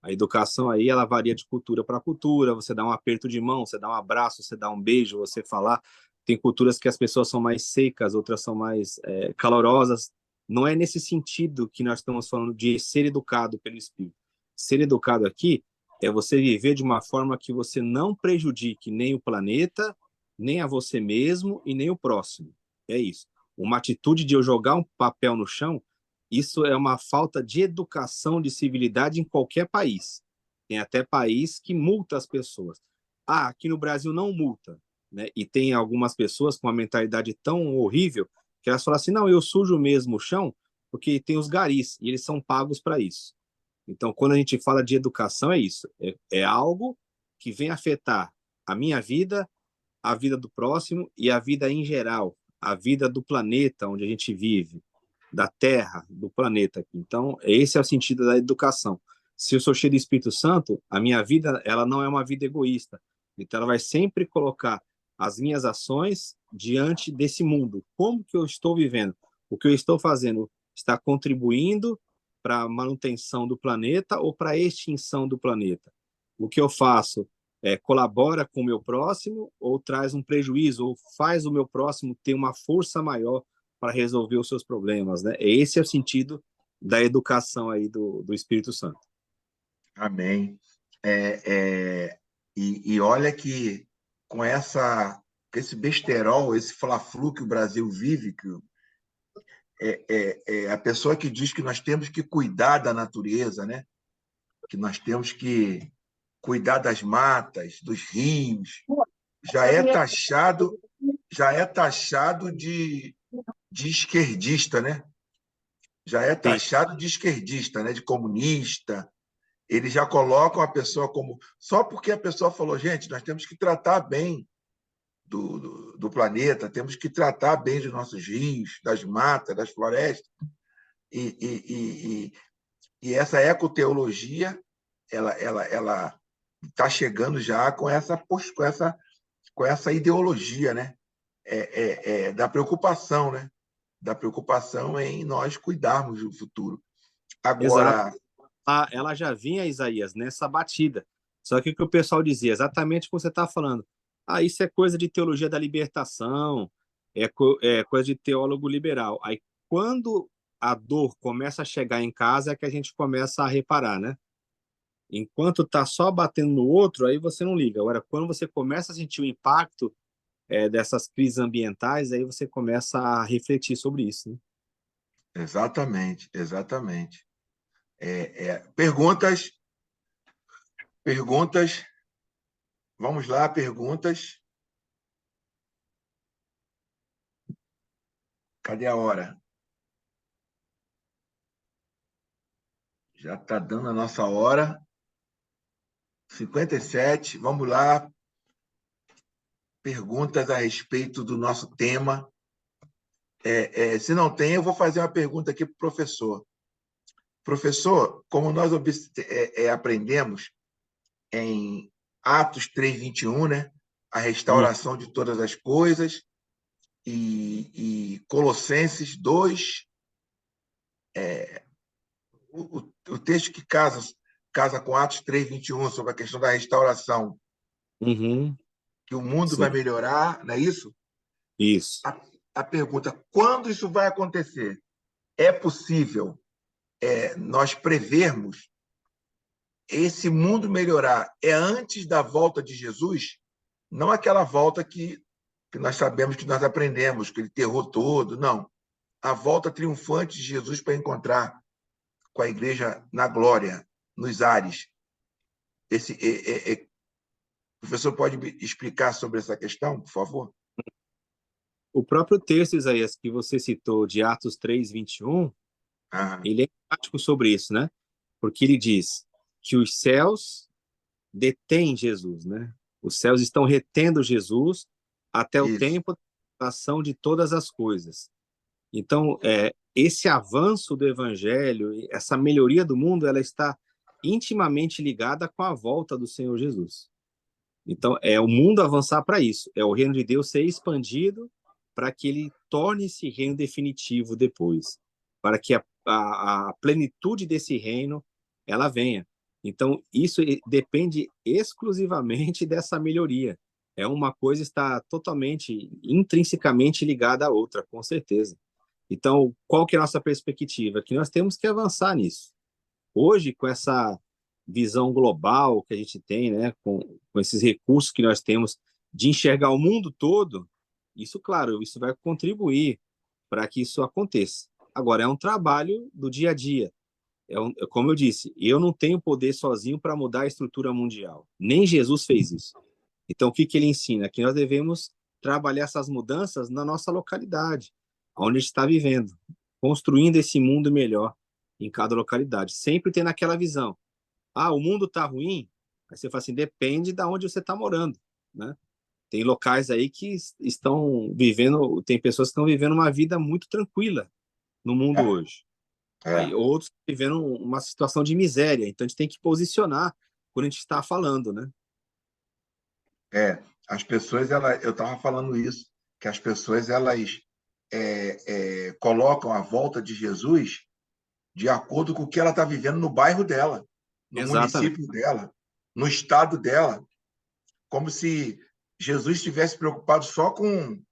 A educação aí, ela varia de cultura para cultura, você dá um aperto de mão, você dá um abraço, você dá um beijo, você falar. Tem culturas que as pessoas são mais secas, outras são mais calorosas. Não é nesse sentido que nós estamos falando de ser educado pelo Espírito. Ser educado aqui é você viver de uma forma que você não prejudique nem o planeta, nem a você mesmo e nem o próximo. É isso. Uma atitude de eu jogar um papel no chão, isso é uma falta de educação, de civilidade em qualquer país. Tem até país que multa as pessoas. Aqui no Brasil não multa, né? E tem algumas pessoas com uma mentalidade tão horrível que elas falam assim, não, eu sujo mesmo o chão porque tem os garis e eles são pagos para isso. Então, quando a gente fala de educação, é isso. É algo que vem afetar a minha vida, a vida do próximo e a vida em geral, a vida do planeta onde a gente vive, da Terra, do planeta. Então, esse é o sentido da educação. Se eu sou cheio do Espírito Santo, a minha vida ela não é uma vida egoísta. Então, ela vai sempre colocar as minhas ações diante desse mundo. Como que eu estou vivendo? O que eu estou fazendo está contribuindo para a manutenção do planeta ou para a extinção do planeta? O que eu faço colabora com o meu próximo ou traz um prejuízo ou faz o meu próximo ter uma força maior para resolver os seus problemas, né? Esse é o sentido da educação aí do Espírito Santo. Amém. E olha que com esse besterol, esse fla-flu que o Brasil vive, a pessoa que diz que nós temos que cuidar da natureza, né? Que nós temos que cuidar das matas, dos rios, já é taxado de esquerdista, né? Já é Sim. taxado de esquerdista, né? De comunista. Eles já colocam a pessoa como. Só porque a pessoa falou, gente, nós temos que tratar bem do planeta, temos que tratar bem dos nossos rios, das matas, das florestas. E essa ecoteologia ela está chegando já com com essa ideologia, né? Da preocupação, né? Da preocupação em nós cuidarmos do futuro. Exato. Agora, Ela já vinha, Isaías, nessa batida. Só que o que o pessoal dizia, exatamente o que você está falando. Ah, isso é coisa de teologia da libertação, é coisa de teólogo liberal. Aí, quando a dor começa a chegar em casa, é que a gente começa a reparar, né? Enquanto tá só batendo no outro, aí você não liga. Agora, quando você começa a sentir o impacto dessas crises ambientais, aí você começa a refletir sobre isso, né? exatamente, exatamente. Perguntas, perguntas. Vamos lá, perguntas. Cadê a hora? Já está dando a nossa hora. 57. Vamos lá. Perguntas a respeito do nosso tema. Se não tem, eu vou fazer uma pergunta aqui para o professor. Professor, como nós aprendemos em Atos 3:21, né? A restauração de todas as coisas, e Colossenses 2, o texto que casa com Atos 3:21 sobre a questão da restauração, Uhum. que o mundo Sim. vai melhorar, não é isso? Isso. A pergunta, quando isso vai acontecer? É possível nós prevermos esse mundo melhorar? É antes da volta de Jesus? Não aquela volta que nós sabemos, que nós aprendemos, aquele terror todo, não. A volta triunfante de Jesus para encontrar com a igreja na glória, nos ares. O professor pode me explicar sobre essa questão, por favor? O próprio texto, Isaías, que você citou, de Atos 3:21, Ah, ele é prático sobre isso, né? Porque ele diz que os céus detêm Jesus, né? Os céus estão retendo Jesus até o isso. tempo da ação de todas as coisas. Então, esse avanço do evangelho, essa melhoria do mundo, ela está intimamente ligada com a volta do Senhor Jesus. Então, é o mundo avançar para isso, é o reino de Deus ser expandido para que ele torne esse reino definitivo depois, para que a plenitude desse reino ela venha. Então, isso depende exclusivamente dessa melhoria. É uma coisa está totalmente, intrinsecamente ligada à outra, com certeza. Então, qual que é a nossa perspectiva? Que nós temos que avançar nisso. Hoje, com essa visão global que a gente tem, né, com esses recursos que nós temos de enxergar o mundo todo, isso, claro, isso vai contribuir para que isso aconteça. Agora, é um trabalho do dia a dia. Como eu disse, eu não tenho poder sozinho para mudar a estrutura mundial. Nem Jesus fez isso. Então, o que ele ensina? Que nós devemos trabalhar essas mudanças na nossa localidade, onde a gente está vivendo, construindo esse mundo melhor em cada localidade. Sempre tendo aquela visão. Ah, o mundo está ruim? Aí você fala assim, depende de onde você está morando, né? Tem locais aí que estão vivendo, tem pessoas que estão vivendo uma vida muito tranquila no mundo É, hoje. Aí é, outros vivendo uma situação de miséria. Então a gente tem que posicionar quando a gente está falando, né? As pessoas, eu estava falando isso, que as pessoas elas colocam a volta de Jesus de acordo com o que ela está vivendo no bairro dela, no Exatamente. município dela, no estado dela, como se Jesus estivesse preocupado só com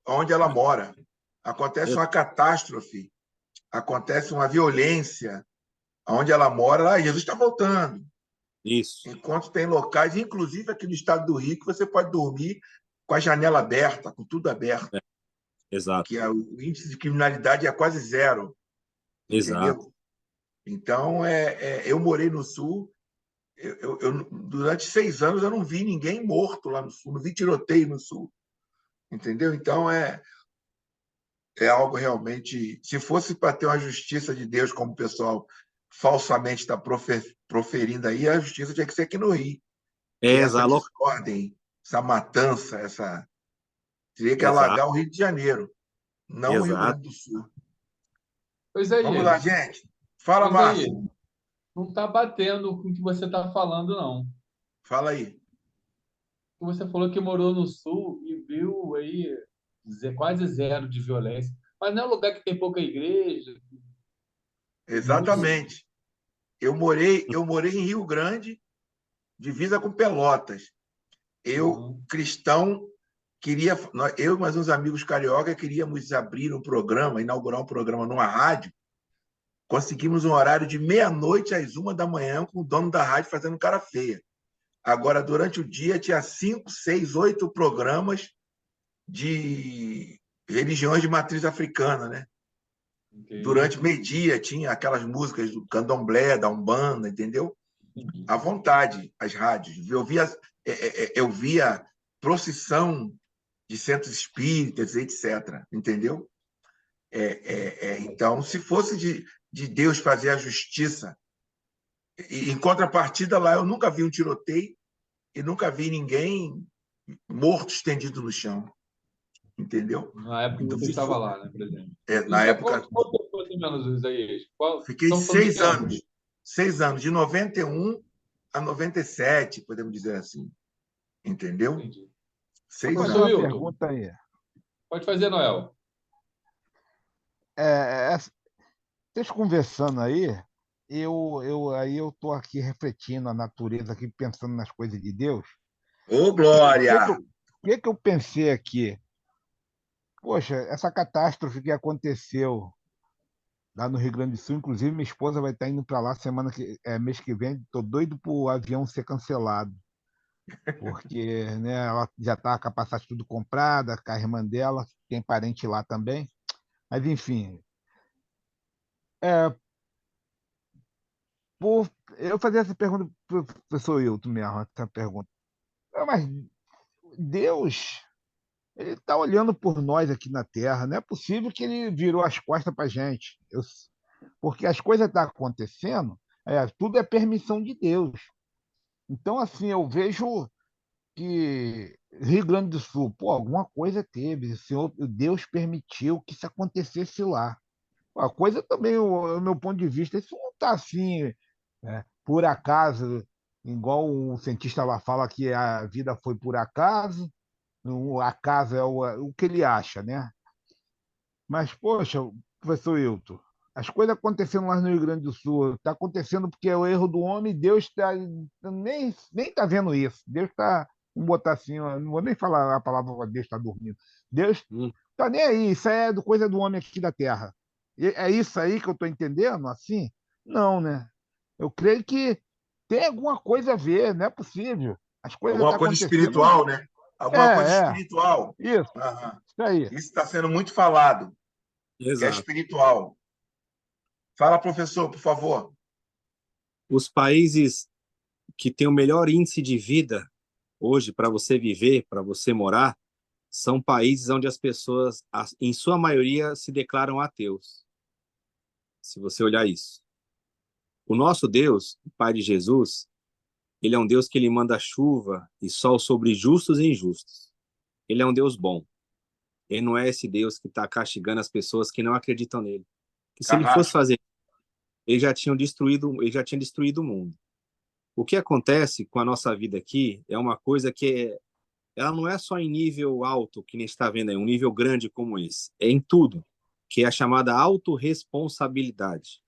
onde ela mora. Acontece uma catástrofe, acontece uma violência onde ela mora, lá Jesus está voltando. Isso. Enquanto tem locais, inclusive aqui no estado do Rio, que você pode dormir com a janela aberta, com tudo aberto, Exato. que o índice de criminalidade é quase zero, Exato. entendeu? Então, eu morei no Sul, durante 6 anos eu não vi ninguém morto lá no Sul, não vi tiroteio no Sul, entendeu? Então, é algo realmente... Se fosse para ter uma justiça de Deus, como o pessoal falsamente está proferindo aí, a justiça tinha que ser aqui no Rio. Que essa Exato. desordem, essa matança, teria que Exato. alagar o Rio de Janeiro, não o Rio Exato. Grande do Sul. Pois é, Vamos lá, Ian. gente. Fala, Pois aí, Márcio. não está batendo com o que você está falando, não. Fala aí. você falou que morou no Sul e viu aí quase zero de violência. Mas não é um lugar que tem pouca igreja, muito... Exatamente. Eu morei em Rio Grande, divisa com Pelotas. Eu, Uhum. cristão, eu e mais uns amigos carioca queríamos abrir um programa, inaugurar um programa numa rádio. Conseguimos um horário de meia-noite às 1 da manhã com o dono da rádio fazendo cara feia. Agora, durante o dia, tinha 5, 6, 8 programas de religiões de matriz africana, né? Ok. Durante meio-dia tinha aquelas músicas do candomblé, da Umbanda, entendeu? À vontade, as rádios. Eu via procissão de centros espíritas, etc. Entendeu? Então, se fosse de Deus fazer a justiça, em contrapartida, lá eu nunca vi um tiroteio e nunca vi ninguém morto estendido no chão. Entendeu? Na época que Então, você se estava for, lá, né, presidente? na Isso é época, quanto tempo, mais ou menos, Isaías? fiquei Estamos falando de que ano? 6 anos, de 91 a 97, podemos dizer assim. Entendeu? Entendi. Vou Seis fazer Professor anos. uma Wilton, pergunta aí. pode fazer, Noel. É, vocês conversando aí, aí eu tô aqui refletindo a natureza, aqui pensando nas coisas de Deus. Ô, O que que eu, Glória! o que que eu pensei aqui? Poxa, essa catástrofe que aconteceu lá no Rio Grande do Sul, inclusive minha esposa vai estar indo para lá mês que vem. Tô doido para o avião ser cancelado, porque, né, ela já está com a passagem tudo comprada, com a irmã dela, tem parente lá também. Mas enfim, é, por, eu fazia essa pergunta para o professor Hilton mesmo, essa pergunta. Mas Deus, ele está olhando por nós aqui na Terra. Não é possível que ele virou as costas para a gente. Porque as coisas estão acontecendo, tudo é permissão de Deus. Então, assim, eu vejo que Rio Grande do Sul, pô, alguma coisa teve. O Senhor, Deus permitiu que isso acontecesse lá. A coisa também, o meu ponto de vista, isso não está assim, por acaso, igual o cientista lá fala que a vida foi por acaso, o acaso é o que ele acha, né? Mas, poxa, professor Hilton, as coisas acontecendo lá no Rio Grande do Sul, está acontecendo porque é o erro do homem, Deus nem está vendo isso. Deus está, vamos botar assim, eu não vou nem falar a palavra Deus está dormindo. Deus Hum. está nem aí, isso é coisa do homem aqui da Terra. É isso aí que eu estou entendendo, assim? Não, né? Eu creio que tem alguma coisa a ver, não é possível. As coisas Alguma estão coisa acontecendo. espiritual, né? Alguma coisa É, espiritual. isso, Aham. isso aí. Isso está sendo muito falado, que é Exato. espiritual. Fala, professor, por favor. Os países que têm o melhor índice de vida hoje para você viver, para você morar, são países onde as pessoas, em sua maioria, se declaram ateus. Se você olhar isso. O nosso Deus, o Pai de Jesus, ele é um Deus que ele manda chuva e sol sobre justos e injustos. Ele é um Deus bom. Ele não é esse Deus que está castigando as pessoas que não acreditam nele. Que se ele fosse Carrasco. fazer, ele já tinha destruído o mundo. O que acontece com a nossa vida aqui é uma coisa ela não é só em nível alto, que nem está vendo aí, um nível grande como esse. É em tudo, que é a chamada autorresponsabilidade.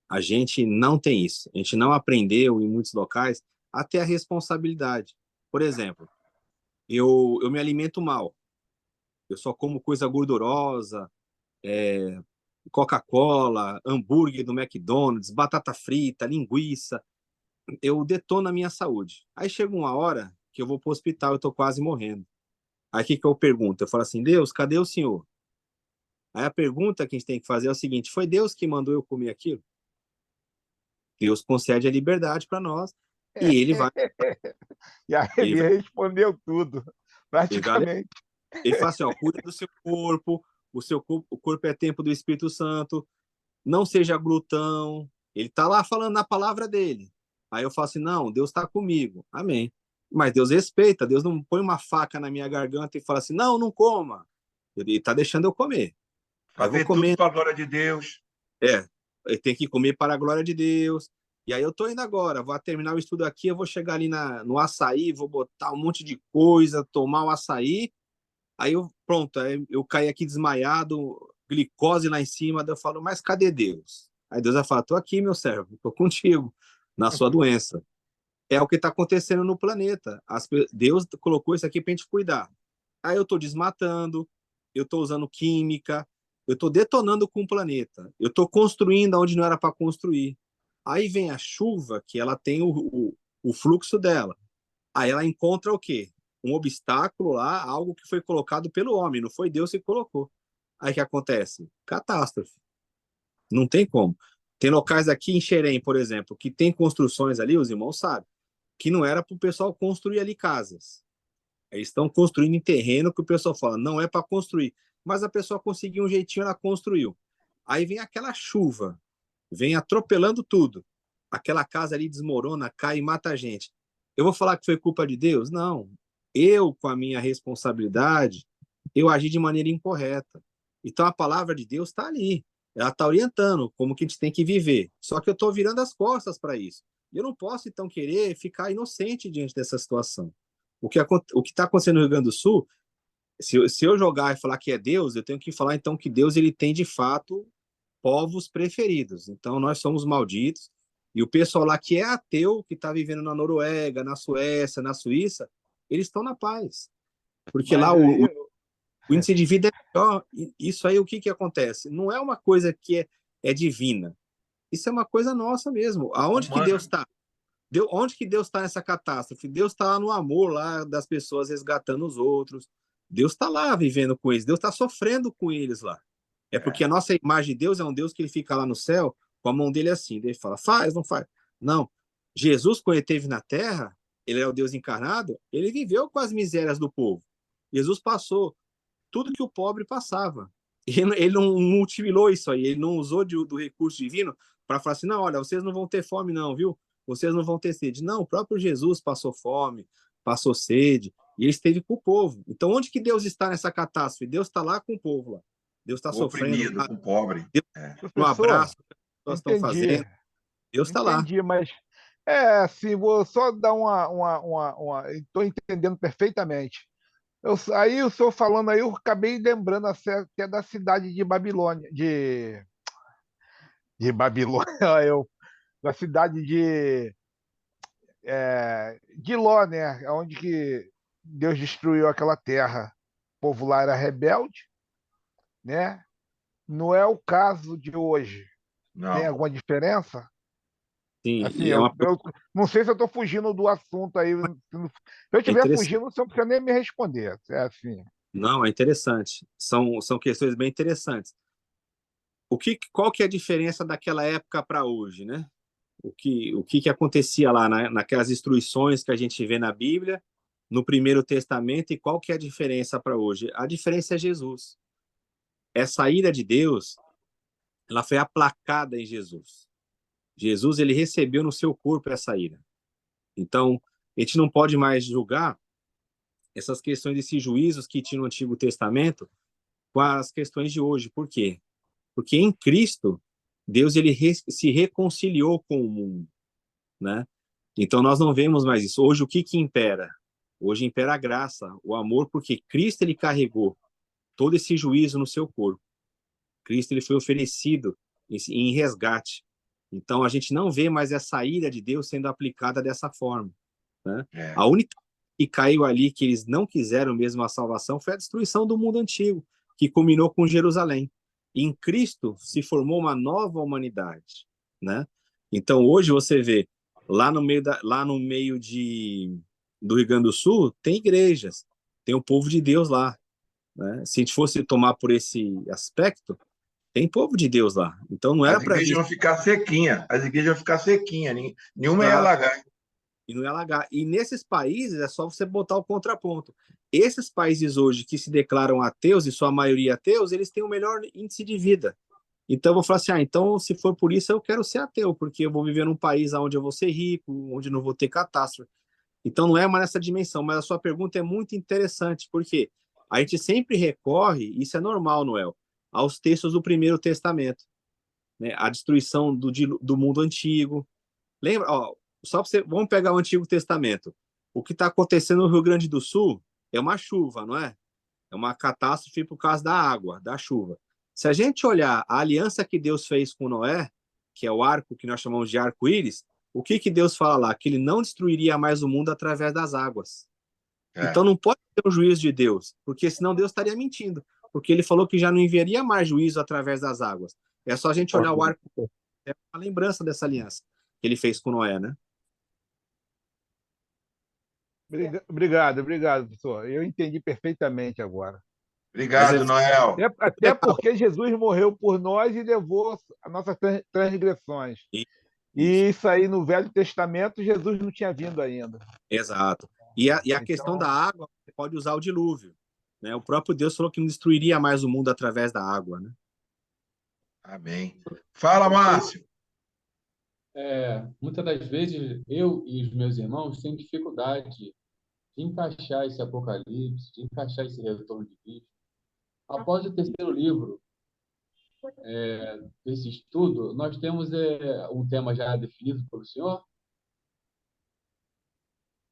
A gente não tem isso. A gente não aprendeu em muitos locais a ter a responsabilidade. Por exemplo, eu me alimento mal. Eu só como coisa gordurosa, Coca-Cola, hambúrguer do McDonald's, batata frita, linguiça. Eu detono a minha saúde. Aí chega uma hora que eu vou para o hospital, eu estou quase morrendo. Aí o que eu pergunto? Eu falo assim, Deus, cadê o Senhor? Aí a pergunta que a gente tem que fazer é o seguinte, foi Deus que mandou eu comer aquilo? Deus concede a liberdade para nós e E aí ele ele vai, respondeu tudo, ele vai, praticamente. ele fala assim, ó, cuida do seu corpo, o corpo é templo do Espírito Santo, não seja glutão. Ele está lá falando na palavra dele. Aí eu falo assim, não, Deus está comigo. Amém. Mas Deus respeita, Deus não põe uma faca na minha garganta e fala assim, não, não coma. Ele está deixando eu comer. Aí eu vou Fazer tudo comer, para a glória de Deus. ele tem que comer para a glória de Deus. E aí eu tô indo agora, vou terminar o estudo aqui, eu vou chegar ali no açaí, vou botar um monte de coisa, tomar o açaí, aí pronto, aí eu caí aqui desmaiado, glicose lá em cima, daí eu falo, mas cadê Deus? Aí Deus vai falar, tô aqui, meu servo, tô contigo, na sua doença. É o que está acontecendo no planeta. Deus colocou isso aqui para a gente cuidar. Aí eu estou desmatando, eu estou usando química, eu estou detonando com o planeta, eu estou construindo onde não era para construir. Aí vem a chuva, que ela tem o fluxo dela. Aí ela encontra o quê? Um obstáculo lá, algo que foi colocado pelo homem, não foi Deus que colocou. Aí o que acontece? Catástrofe. Não tem como. Tem locais aqui em Xerém, por exemplo, que tem construções ali, os irmãos sabem, que não era para o pessoal construir ali casas. Eles estão construindo em terreno que o pessoal fala, não é para construir. Mas a pessoa conseguiu um jeitinho, ela construiu. Aí vem aquela chuva, vem atropelando tudo. Aquela casa ali desmorona, cai e mata a gente. Eu vou falar que foi culpa de Deus? Não. Eu, com a minha responsabilidade, eu agi de maneira incorreta. Então a palavra de Deus está ali. Ela está orientando como que a gente tem que viver. Só que eu estou virando as costas para isso. E eu não posso, então, querer ficar inocente diante dessa situação. O que está acontecendo no Rio Grande do Sul, se eu jogar e falar que é Deus, eu tenho que falar, então, que Deus ele tem, de fato, povos preferidos. Então, nós somos malditos. E o pessoal lá que é ateu, que está vivendo na Noruega, na Suécia, na Suíça, eles estão na paz. Porque Mas lá aí, o índice de vida é melhor. Isso aí, o que acontece? Não é uma coisa que é divina. Isso é uma coisa nossa mesmo. Aonde que Deus Humana. está? Onde que Deus está nessa catástrofe? Deus está lá no amor lá das pessoas resgatando os outros. Deus está lá vivendo com eles. Deus está sofrendo com eles lá. É porque É. a nossa imagem de Deus é um Deus que ele fica lá no céu com a mão dele assim. Ele fala, faz, não faz. Não. Jesus, quando ele esteve na terra, ele é o Deus encarnado, ele viveu com as misérias do povo. Jesus passou tudo que o pobre passava. Ele não multiplicou isso aí, ele não usou do recurso divino para falar assim, não, olha, vocês não vão ter fome não, viu? Vocês não vão ter sede. Não, o próprio Jesus passou fome, passou sede, e ele esteve com o povo. Então, onde que Deus está nessa catástrofe? Deus está lá com o povo lá. Deus está O sofrendo oprimido, lá. com o pobre. Deus É. no professor, abraço que as pessoas estão entendi, fazendo. Deus está lá. entendi, mas assim, vou só dar estou entendendo perfeitamente. Aí o senhor falando aí, eu acabei lembrando que é da cidade de Babilônia, de Babilônia, eu, da cidade de Ló, né? Onde que Deus destruiu aquela terra. O povo lá era rebelde, né? Não é o caso de hoje. Tem Não. alguma diferença? Sim, Assim, e é eu não sei se eu estou fugindo do assunto aí. Se eu é estiver interessante. fugindo, você não precisa nem me responder. É assim. Não, é interessante. São questões bem interessantes. Qual que é a diferença daquela época para hoje, né? O que acontecia lá naquelas instruções que a gente vê na Bíblia, no Primeiro Testamento, e qual que é a diferença para hoje? A diferença é Jesus. Essa ira de Deus, ela foi aplacada em Jesus. Jesus, ele recebeu no seu corpo essa ira. Então, a gente não pode mais julgar essas questões desses juízos que tinha no Antigo Testamento com as questões de hoje. Por quê? Porque em Cristo, Deus ele se reconciliou com o mundo, né? Então nós não vemos mais isso. Hoje o que impera? Hoje impera a graça, o amor, porque Cristo ele carregou todo esse juízo no seu corpo. Cristo ele foi oferecido em resgate. Então a gente não vê mais essa ira de Deus sendo aplicada dessa forma, né? É. A única que caiu ali que eles não quiseram mesmo a salvação foi a destruição do mundo antigo, que culminou com Jerusalém. E em Cristo se formou uma nova humanidade, né? Então hoje você vê lá no meio do Rio Grande do Sul tem igrejas, tem o povo de Deus lá, né? Se a gente fosse tomar por esse aspecto, tem povo de Deus lá. Então não era As para igrejas vir vão ficar sequinhas. As igrejas vão ficar sequinhas. Nenhuma ia alagar. e não ia alagar. E nesses países é só você botar o contraponto. Esses países hoje que se declaram ateus, e sua maioria ateus, eles têm o melhor índice de vida. Então eu vou falar assim, então se for por isso eu quero ser ateu, porque eu vou viver num país onde eu vou ser rico, onde não vou ter catástrofe. Então não é mais nessa dimensão, mas a sua pergunta é muito interessante, porque a gente sempre recorre, isso é normal, Noel, aos textos do Primeiro Testamento, né? A destruição do mundo antigo, Lembra, ó, só pra você, vamos pegar o Antigo Testamento. O que está acontecendo no Rio Grande do Sul é uma chuva, não é? É uma catástrofe por causa da água, da chuva. Se a gente olhar a aliança que Deus fez com Noé, que é o arco que nós chamamos de arco-íris, o que que Deus fala lá? Que ele não destruiria mais o mundo através das águas. Então É, não pode ter o juízo de Deus, porque senão Deus estaria mentindo, porque ele falou que já não enviaria mais juízo através das águas. É só a gente olhar o arco, é uma lembrança dessa aliança que ele fez com Noé, né? Obrigado, professor. Eu entendi perfeitamente agora. Mas obrigado, Noel. Até porque Jesus morreu por nós e levou as nossas transgressões. isso, E isso aí no Velho Testamento, Jesus não tinha vindo ainda. exato. E a questão da Então, água, você pode usar o dilúvio, né? O próprio Deus falou que não destruiria mais o mundo através da água, né? Amém. Fala, Márcio. Muitas das vezes eu e os meus irmãos têm dificuldade de encaixar esse Apocalipse, de encaixar esse retorno de Cristo. Após o terceiro livro desse estudo, nós temos um tema já definido pelo senhor?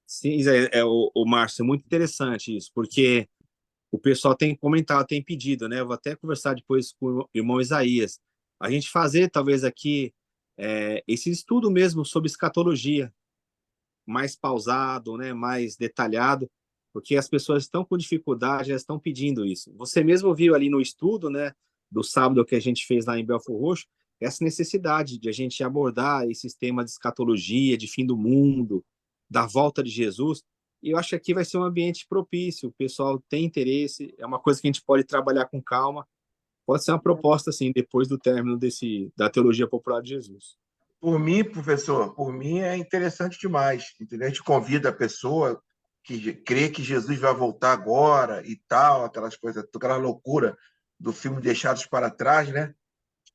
Sim, o Márcio, é muito interessante isso, porque o pessoal tem comentado, tem pedido, né? Eu vou até conversar depois com o irmão Isaías. A gente fazer, talvez, aqui, esse estudo mesmo sobre escatologia, mais pausado, né? Mais detalhado, porque as pessoas estão com dificuldade, elas estão pedindo isso. Você mesmo viu ali no estudo, né? Do sábado que a gente fez lá em Belford Roxo, essa necessidade de a gente abordar esses temas de escatologia, de fim do mundo, da volta de Jesus. E eu acho que aqui vai ser um ambiente propício, o pessoal tem interesse, é uma coisa que a gente pode trabalhar com calma. Pode ser uma proposta, assim, depois do término da teologia popular de Jesus. Por mim, professor, por mim é interessante demais. Entendeu? A gente convida a pessoa que crê que Jesus vai voltar agora e tal, aquelas coisas, aquela loucura do filme Deixados para Trás, né?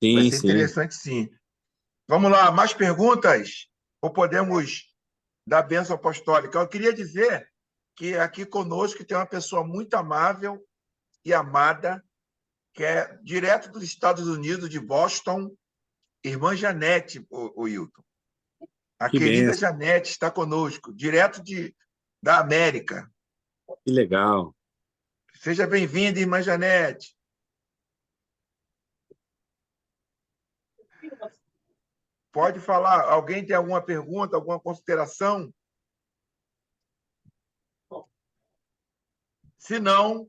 Vai Sim, ser sim. interessante, sim. Vamos lá, mais perguntas? Ou podemos dar bênção apostólica? Eu queria dizer que aqui conosco tem uma pessoa muito amável e amada, que é direto dos Estados Unidos, de Boston, irmã Janete, o Hilton. A Que querida benção, Janete está conosco, da América. que legal. Seja bem-vinda, irmã Janete. Pode falar. Alguém tem alguma pergunta, alguma consideração? Se não,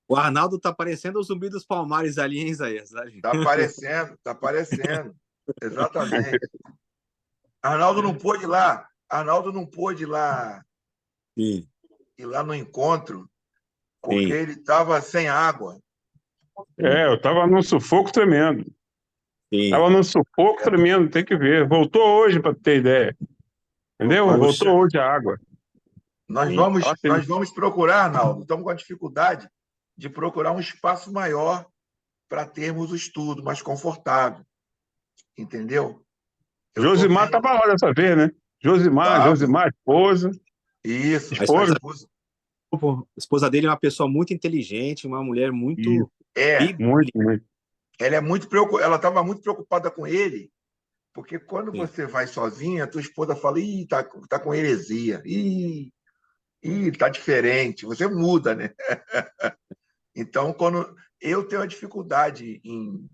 O Arnaldo tá parecendo o Zumbi dos Palmares ali, hein, Isaías? está aparecendo, está aparecendo. Exatamente. Arnaldo não pôde ir lá. Arnaldo não pôde Sim, ir lá no encontro, porque sim, ele estava sem água. Eu estava num sufoco tremendo. sim. Estava num sufoco tremendo, tem que ver. Voltou hoje, para ter ideia. Entendeu? Poxa, Voltou hoje a água. nós Sim. vamos, Ótimo. nós vamos procurar, Arnaldo, estamos com a dificuldade de procurar um espaço maior para termos o estudo mais confortável. Entendeu? Eu estou Josimar vendo. estava lá dessa vez, né? Tava. Josimar, esposa. Isso, A a Esposa. esposa. esposa dele é uma pessoa muito inteligente, uma mulher Isso, muito É, muito, muito. ela estava muito preocupada com ele, porque quando Sim, você vai sozinha, a tua esposa fala, ih, tá com heresia, tá diferente, você muda, né? Então, quando eu tenho a dificuldade em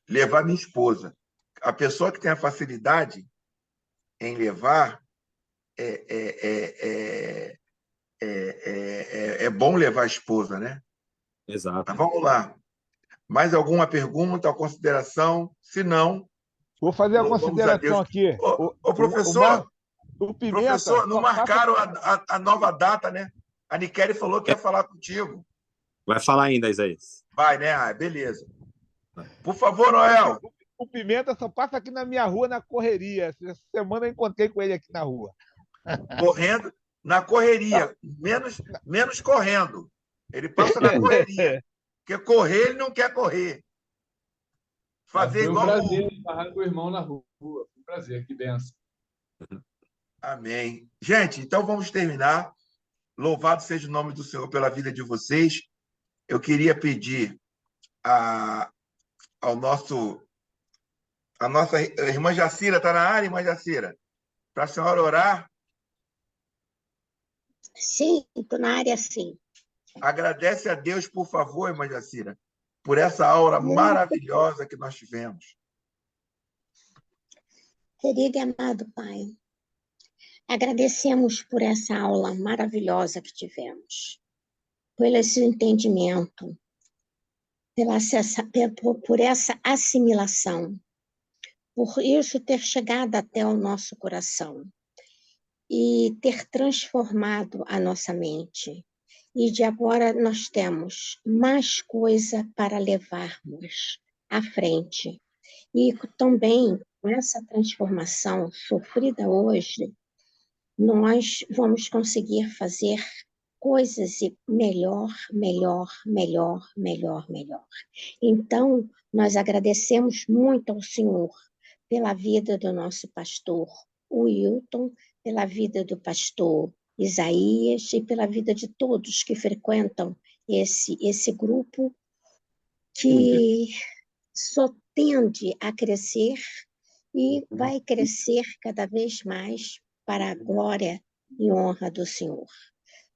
levar minha esposa, a pessoa que tem a facilidade em levar, é, é, é, é bom levar a esposa, né? exato. Mas vamos lá. Mais alguma pergunta ou consideração? Se não, vou fazer a louvamos a consideração Deus. aqui. Ô, professor, O Pimenta não só passa. marcaram a nova data, né? A Niquele falou que ia falar contigo. Vai falar ainda, Isaías. Vai, né? Ah, beleza. Por favor, Noel. O Pimenta só passa aqui na minha rua na correria. Essa semana eu encontrei com ele aqui na rua. Correndo na correria, menos correndo. Ele passa na correria. Porque correr, ele não quer correr. Fazer Foi um igual prazer estar com o irmão na rua. Foi um prazer, que benção. Amém. Gente, então vamos terminar. Louvado seja o nome do Senhor pela vida de vocês. Eu queria pedir à A nossa irmã Jacira está na área, irmã Jacira? Para a senhora orar, Sim, estou na área, sim. agradece a Deus, por favor, irmã Jacira, por essa aula maravilhosa que nós tivemos. Querido e amado Pai, agradecemos por essa aula maravilhosa que tivemos, pelo esse entendimento, por essa assimilação, por isso ter chegado até o nosso coração e ter transformado a nossa mente. E de agora nós temos mais coisa para levarmos à frente. E também, com essa transformação sofrida hoje, nós vamos conseguir fazer coisas melhor, melhor, melhor, melhor, melhor. Então, nós agradecemos muito ao Senhor pela vida do nosso pastor Wilton, pela vida do pastor Isaías e pela vida de todos que frequentam esse grupo que só tende a crescer e vai crescer cada vez mais para a glória e honra do Senhor.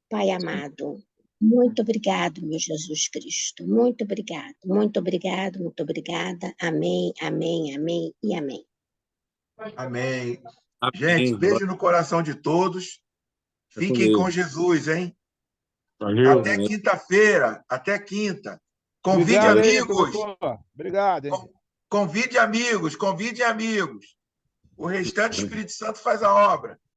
Pai amado, muito obrigado, meu Jesus Cristo. Muito obrigado, muito obrigado, muito obrigada. Amém, amém, amém e amém. Amém. Amém. Gente, beijo no coração de todos. Fiquem com Jesus, hein? Valeu. Até quinta-feira. Até quinta. Convide Obrigado aí, amigos. professor. Obrigado, hein? Convide amigos. Convide amigos. O restante, o Espírito Santo faz a obra.